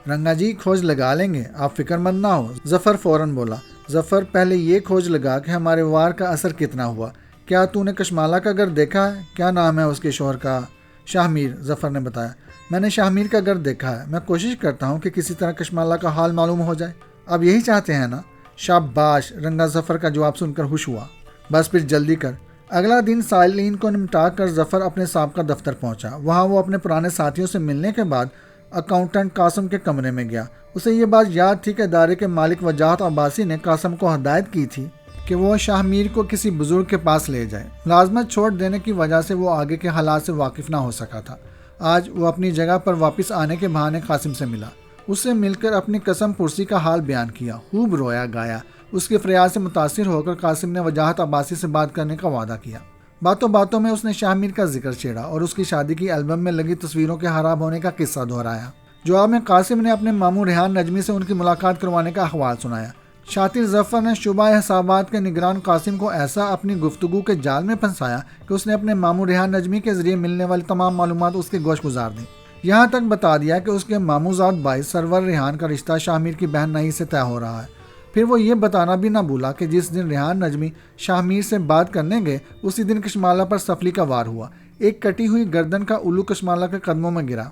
رنگا جی کھوج لگا لیں گے، آپ فکر مند نہ ہو، ظفر فوراً بولا۔ ظفر پہلے یہ کھوج لگا کہ ہمارے وار کا اثر کتنا ہوا۔ کیا تو نے کشمالہ کا گھر دیکھا ہے؟ کیا نام ہے اس کے شوہر کا؟ شاہ میر، ظفر نے بتایا۔ میں نے شاہ میر کا گھر دیکھا ہے، میں کوشش کرتا ہوں کہ کسی طرح کشمالہ کا حال معلوم ہو جائے۔ اب یہی چاہتے ہیں نا؟ شاباش، رنگا ظفر کا جواب سن کر خوش ہوا۔ بس پھر جلدی کر۔ اگلا دن سائلین کو نمٹا کر ظفر اپنے سابقہ دفتر پہنچا۔ وہاں وہ اپنے پرانے ساتھیوں سے ملنے کے بعد اکاؤنٹنٹ قاسم کے کمرے میں گیا۔ اسے یہ بات یاد تھی کہ ادارے کے مالک وجاہت عباسی نے قاسم کو ہدایت کی تھی کہ وہ شاہ میر کو کسی بزرگ کے پاس لے جائے۔ ملازمت چھوڑ دینے کی وجہ سے وہ آگے کے حالات سے واقف نہ ہو سکا تھا۔ آج وہ اپنی جگہ پر واپس آنے کے بہانے قاسم سے ملا۔ اس سے مل کر اپنی قسم پرسی کا حال بیان کیا، خوب رویا گایا۔ اس کے فریاد سے متاثر ہو کر قاسم نے وجاہت عباسی سے بات کرنے کا وعدہ کیا۔ باتوں میں اس نے شاہ میر کا ذکر چھیڑا اور اس کی شادی کی البم میں لگی تصویروں کے خراب ہونے کا قصہ دہرایا۔ جواب میں قاسم نے اپنے ماموں ریحان نجمی سے ان کی ملاقات کروانے کا احوال سنایا۔ شاطر ظفر نے شعبہ حسابات کے نگران قاسم کو ایسا اپنی گفتگو کے جال میں پھنسایا کہ اس نے اپنے ماموں ریحان نجمی کے ذریعے ملنے والی تمام معلومات اس کے گوش گزار دیں۔ یہاں تک بتا دیا کہ اس کے ماموں زاد باعث سرور ریحان کا رشتہ شاہ میر کی بہن نئی سے طے ہو رہا ہے۔ پھر وہ یہ بتانا بھی نہ بھولا کہ جس دن ریحان نجمی شاہ میر سے بات کرنے گئے، اسی دن کشمالہ پر سفلی کا وار ہوا۔ ایک کٹی ہوئی گردن کا الو کشمالہ کے قدموں میں گرا۔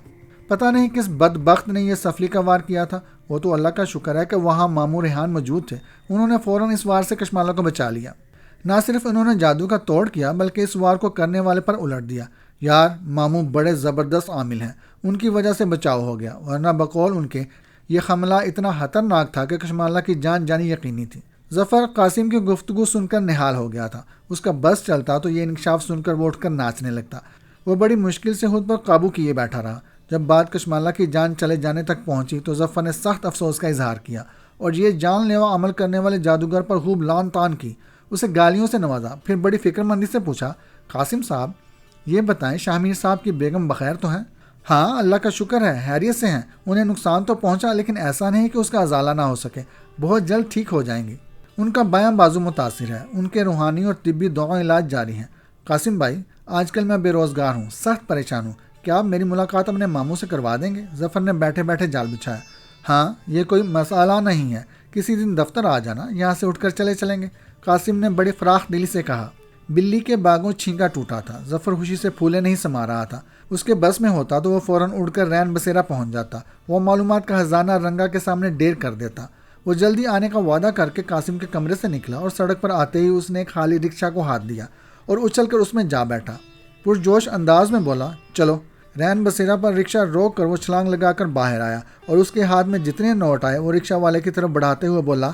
پتہ نہیں کس بدبخت نے یہ سفلی کا وار کیا تھا۔ وہ تو اللہ کا شکر ہے کہ وہاں ماموں ریحان موجود تھے، انہوں نے فوراً اس وار سے کشمالہ کو بچا لیا۔ نہ صرف انہوں نے جادو کا توڑ کیا بلکہ اس وار کو کرنے والے پر الٹ دیا۔ یار ماموں بڑے زبردست عامل ہیں، ان کی وجہ سے بچاؤ ہو گیا، ورنہ بقول ان کے یہ حملہ اتنا خطرناک تھا کہ کشمالہ کی جان جانی یقینی تھی۔ ظفر قاسم کی گفتگو سن کر نہال ہو گیا تھا۔ اس کا بس چلتا تو یہ انکشاف سن کر وہ اٹھ کر ناچنے لگتا۔ وہ بڑی مشکل سے خود پر قابو کیے بیٹھا رہا۔ جب بات کشمالہ کی جان چلے جانے تک پہنچی تو ظفر نے سخت افسوس کا اظہار کیا اور یہ جان لیوا عمل کرنے والے جادوگر پر خوب لان تان کی، اسے گالیوں سے نوازا۔ پھر بڑی فکر مندی سے پوچھا، قاسم صاحب یہ بتائیں شاہ میر صاحب کی بیگم بخیر تو ہیں؟ ہاں اللہ کا شکر ہے، خیریت سے ہیں۔ انہیں نقصان تو پہنچا لیکن ایسا نہیں کہ اس کا ازالہ نہ ہو سکے، بہت جلد ٹھیک ہو جائیں گی۔ ان کا بایاں بازو متاثر ہے، ان کے روحانی اور طبی دعا علاج جاری ہیں۔ قاسم بھائی آج کل میں بے روزگار ہوں، سخت پریشان ہوں، کیا آپ میری ملاقات اپنے ماموں سے کروا دیں گے؟ ظفر نے بیٹھے بیٹھے جال بچھایا۔ ہاں یہ کوئی مسئلہ نہیں ہے، کسی دن دفتر آ جانا، یہاں سے اٹھ کر چلیں گے، قاسم نے بڑی فراخ دلی سے کہا۔ بلی کے باغوں چھینکا ٹوٹا تھا۔ ظفر خوشی سے پھولے نہیں سما رہا تھا۔ اس کے بس میں ہوتا تو وہ فوراً اڑ کر رین بسیرا پہنچ جاتا، وہ معلومات کا خزانہ رنگا کے سامنے ڈیر کر دیتا۔ وہ جلدی آنے کا وعدہ کر کے قاسم کے کمرے سے نکلا اور سڑک پر آتے ہی اس نے ایک خالی رکشہ کو ہاتھ دیا اور اچھل کر اس میں جا بیٹھا۔ پرجوش انداز میں بولا، چلو۔ رین بسیرا پر رکشہ روک کر وہ چھلانگ لگا کر باہر آیا اور اس کے ہاتھ میں جتنے نوٹ آئے وہ رکشہ والے کی طرف بڑھاتے ہوئے بولا،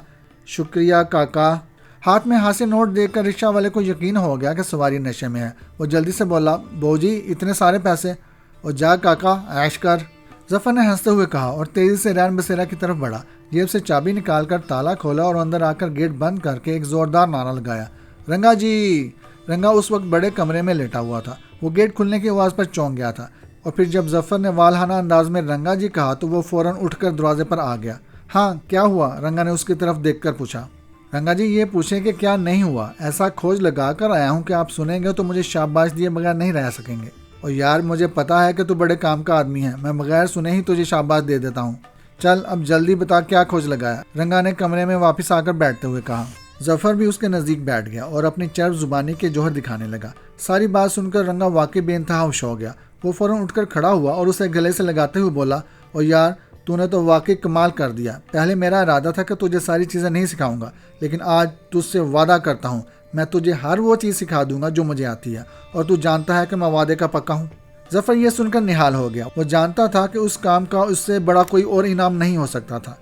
شکریہ کاکا۔ ہاتھ میں ہاتھ سے نوٹ دیکھ کر رکشہ والے کو یقین ہو گیا کہ سواری نشے میں ہے۔ وہ جلدی سے بولا، بو جی اتنے سارے پیسے؟ اور جا کاکا عیش کر، ظفر نے ہنستے ہوئے کہا اور تیزی سے رین بسیرا کی طرف بڑھا۔ جیب سے چابی نکال کر تالا کھولا اور اندر آ کر گیٹ بند کر کے ایک زوردار نعرہ لگایا، رنگا جی۔ رنگا اس وقت بڑے کمرے میں لیٹا ہوا تھا۔ وہ گیٹ کھلنے کی آواز پر چونک گیا تھا اور پھر جب ظفر نے والہانہ انداز میں رنگا جی کہا تو وہ فوراً اٹھ کر دروازے پر آ گیا۔ ہاں کیا ہوا؟ رنگا نے اس کی طرف دیکھ کر پوچھا۔ رنگا جی یہ پوچھیں کہ کیا نہیں ہوا، ایسا کھوج لگا کر آیا ہوں کہ آپ سنیں گے تو مجھے شاباش دیے بغیر نہیں رہ سکیں گے۔ اور یار مجھے پتا ہے کہ تو بڑے کام کا آدمی ہے، میں بغیر سنے ہی تجھے شاباش دے دیتا ہوں۔ چل اب جلدی بتا کیا کھوج لگایا، رنگا نے کمرے میں واپس آ کر بیٹھتے ہوئے کہا۔ ظفر بھی اس کے نزدیک بیٹھ گیا اور اپنی چرب زبانی کے جوہر دکھانے لگا۔ ساری بات سن کر رنگا واقعی بے انتہا خوش ہو گیا۔ وہ فوراً اٹھ کر کھڑا ہوا اور اسے گلے سے لگاتے ہوئے بولا، اور یار تو نے تو واقعی کمال کر دیا. پہلے میرا ارادہ تھا کہ تجھے ساری چیزیں نہیں سکھاؤں گا، لیکن آج تجھ سے وعدہ کرتا ہوں میں تجھے ہر وہ چیز سکھا دوں گا جو مجھے آتی ہے، اور تو جانتا ہے کہ میں وعدے کا پکا ہوں. ظفر یہ سن کر نہال ہو گیا. وہ جانتا تھا کہ اس کام کا اس سے بڑا کوئی اور انعام نہیں ہو سکتا تھا.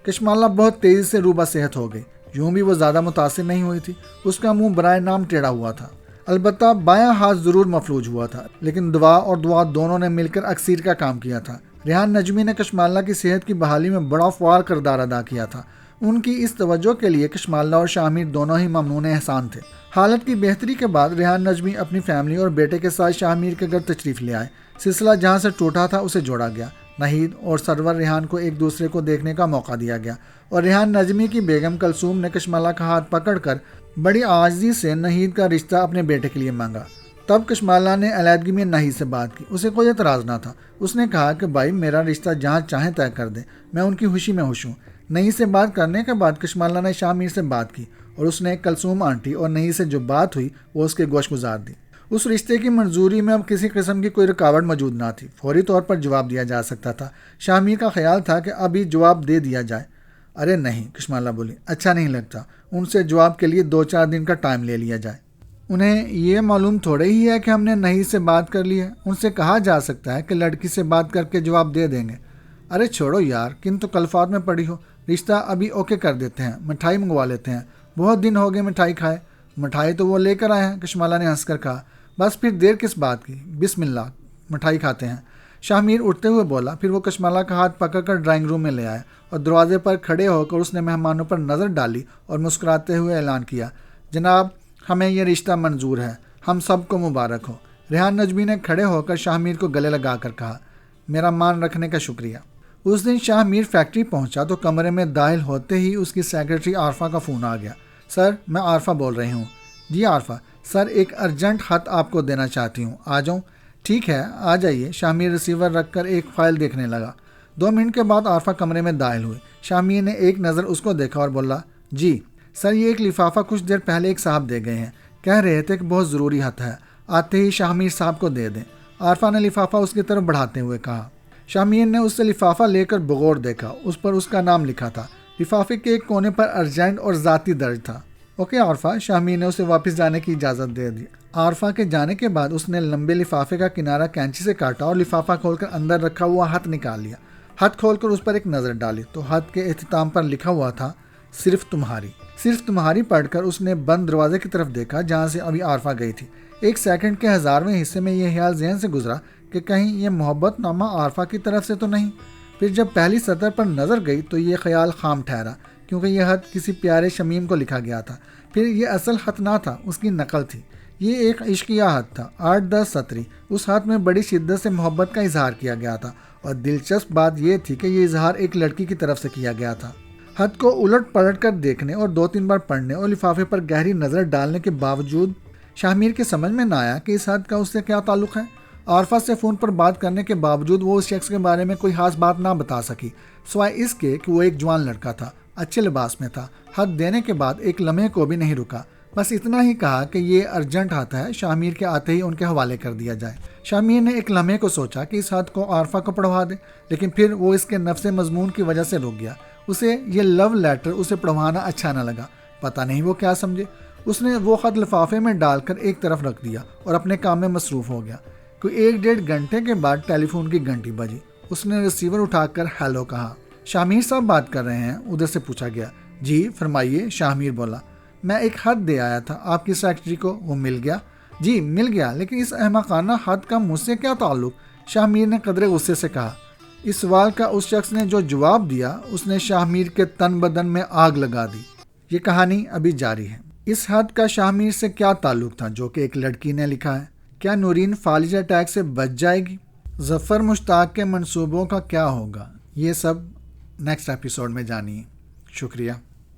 کشمالہ بہت تیزی سے روبہ صحت ہو گئی. یوں بھی وہ زیادہ متاثر نہیں ہوئی تھی. اس کا منہ برائے نام ٹیڑھا ہوا تھا. البتہ بایاں ہاتھ ضرور مفلوج ہوا تھا، لیکن دعا اور دعا دونوں نے مل کر اکسیر کا کام کیا تھا. ریحان نجمی نے کشمالہ کی صحت کی بحالی میں بڑا فعال کردار ادا کیا تھا. ان کی اس توجہ کے لیے کشمالہ اور شاہ میر دونوں ہی ممنون احسان تھے. حالت کی بہتری کے بعد ریحان نجمی اپنی فیملی اور بیٹے کے ساتھ شاہ میر کے گھر تشریف لے آئے. سلسلہ جہاں سے ٹوٹا تھا اسے جوڑا گیا. نہید اور سرور ریحان کو ایک دوسرے کو دیکھنے کا موقع دیا گیا، اور ریحان نجمی کی بیگم کلثوم نے کشمالہ کا ہاتھ پکڑ کر بڑی عاجزی سے نہید کا رشتہ اپنے بیٹے کے لیے مانگا. تب کشمالہ نے علیحدگی میں نہید سے بات کی. اسے کوئی اعتراض نہ تھا. اس نے کہا کہ بھائی میرا رشتہ جہاں چاہیں طے کر دیں، میں ان کی خوشی میں خوش ہوں. نہید سے بات کرنے کے بعد کشمالہ نے شاہ میر سے بات کی، اور اس نے کلثوم آنٹی اور نہید سے جو بات ہوئی وہ اس کے گوش گزار دی. اس رشتے کی منظوری میں اب کسی قسم کی کوئی رکاوٹ موجود نہ تھی. فوری طور پر جواب دیا جا سکتا تھا. شاہ میر کا خیال تھا کہ ابھی جواب دے دیا جائے. ارے نہیں، کشمالہ بولی، اچھا نہیں لگتا. ان سے جواب کے لیے 2-4 دن کا ٹائم لے لیا جائے. انہیں یہ معلوم تھوڑے ہی ہے کہ ہم نے نہید سے بات کر لی ہے. ان سے کہا جا سکتا ہے کہ لڑکی سے بات کر کے جواب دے دیں گے. ارے چھوڑو یار، کن تو کلفات میں پڑی ہو. رشتہ ابھی اوکے کر دیتے ہیں، مٹھائی منگوا لیتے ہیں. بہت دن ہو گئے مٹھائی کھائے. مٹھائی تو وہ لے کر آئے ہیں، کشمالہ نے ہنس کر کہا. بس پھر دیر کس بات کی، بسم اللہ، مٹھائی کھاتے ہیں. شاہ میر اٹھتے ہوئے بولا. پھر وہ کشمالہ کا ہاتھ پکڑ کر ڈرائنگ روم میں لے آیا، اور دروازے پر کھڑے ہو کر اس نے مہمانوں پر نظر ڈالی اور مسکراتے ہوئے اعلان کیا، جناب ہمیں یہ رشتہ منظور ہے، ہم سب کو مبارک ہو. ریحان نجمی نے کھڑے ہو کر شاہ میر کو گلے لگا کر کہا، میرا مان رکھنے کا شکریہ. اس دن شاہ میر فیکٹری پہنچا تو کمرے میں داخل ہوتے ہی اس کی سیکرٹری عارفہ کا فون آ گیا. سر، میں عارفہ بول رہی ہوں. جی عارفہ، سر ایک ارجنٹ خط آپ کو دینا چاہتی ہوں، آ جاؤں؟ ٹھیک ہے، آ جائیے. شاہ میر ریسیور رکھ کر ایک فائل دیکھنے لگا. 2 منٹ کے بعد عارفہ کمرے میں داخل ہوئی. شاہ میر نے ایک نظر اس کو دیکھا اور بولا، جی سر یہ ایک لفافہ کچھ دیر پہلے ایک صاحب دے گئے ہیں، کہہ رہے تھے کہ بہت ضروری خط ہے، آتے ہی شاہ میر صاحب کو دے دیں. عارفہ نے لفافہ اس کی طرف بڑھاتے ہوئے کہا. شاہ میر نے اس سے لفافہ لے کر بغور دیکھا. اس پر اس کا نام لکھا تھا. لفافے کے ایک کونے پر ارجنٹ اور ذاتی درج تھا. اوکے عارفہ. شاہ میر نے اسے واپس جانے کی اجازت دے دی. عارفہ کے جانے کے بعد اس نے لمبے لفافے کا کنارہ کینچی سے کاٹا اور لفافہ کھول کر اندر رکھا ہوا خط نکال لیا. خط کھول کر اس پر ایک نظر ڈالی تو خط کے اختتام پر لکھا ہوا تھا، صرف تمہاری. صرف تمہاری پڑھ کر اس نے بند دروازے کی طرف دیکھا جہاں سے ابھی عارفہ گئی تھی. 1 سیکنڈ کے 1000ویں حصے میں یہ خیال ذہن سے گزرا کہ کہیں یہ محبت نامہ عارفہ کی طرف سے تو نہیں. پھر جب پہلی سطر پر نظر گئی تو یہ خیال خام ٹھہرا، کیونکہ یہ خط کسی پیارے شمیم کو لکھا گیا تھا. پھر یہ اصل خط نہ تھا، اس کی نقل تھی. یہ ایک عشقیہ خط تھا، 8-10 سطری. اس خط میں بڑی شدت سے محبت کا اظہار کیا گیا تھا، اور دلچسپ بات یہ تھی کہ یہ اظہار ایک لڑکی کی طرف سے کیا گیا تھا. خط کو الٹ پلٹ کر دیکھنے اور 2-3 بار پڑھنے اور لفافے پر گہری نظر ڈالنے کے باوجود شاہ میر کے سمجھ میں نہ آیا کہ اس خط کا اس سے کیا تعلق ہے. عارفہ سے فون پر بات کرنے کے باوجود وہ اس شخص کے بارے میں کوئی خاص بات نہ بتا سکی، سوائے اس کے کہ وہ ایک جوان لڑکا تھا، اچھے لباس میں تھا. خط دینے کے بعد ایک لمحے کو بھی نہیں رکا، بس اتنا ہی کہا کہ یہ ارجنٹ خط ہے، شاہ میر کے آتے ہی ان کے حوالے کر دیا جائے. شاہ میر نے ایک لمحے کو سوچا کہ اس خط کو عارفہ کو پڑھوا دے، لیکن پھر وہ اس کے نفس مضمون کی وجہ سے رک گیا. اسے یہ لو لیٹر اسے پڑھوانا اچھا نہ لگا. پتہ نہیں وہ کیا سمجھے. اس نے وہ خط لفافے میں ڈال کر ایک طرف رکھ دیا اور اپنے کام میں مصروف ہو گیا. کوئی 1-1.5 گھنٹے کے بعد ٹیلی فون کی گھنٹی بجی. اس نے ریسیور اٹھا کر ہیلو کہا. شاہ میر صاحب بات کر رہے ہیں؟ ادھر سے پوچھا گیا. جی فرمائیے. شاہ میر بولا. میں ایک خط دے آیا تھا آپ کی سیکرٹری کو، وہ مل گیا؟ جی مل گیا، لیکن اس احمقانہ خط کا مجھ سے کیا تعلق؟ شاہ میر نے قدرے غصے سے کہا. اس سوال کا اس شخص نے جو جواب دیا اس نے شاہ میر کے تن بدن میں آگ لگا دی. یہ کہانی ابھی جاری ہے. اس خط کا شاہ میر سے کیا تعلق تھا جو کہ ایک لڑکی نے لکھا ہے؟ کیا نورین فالج اٹیک سے بچ جائے گی؟ ظفر مشتاق کے منصوبوں کا کیا ہوگا؟ یہ سب نیکسٹ ایپیسوڈ میں جانیے. شکریہ.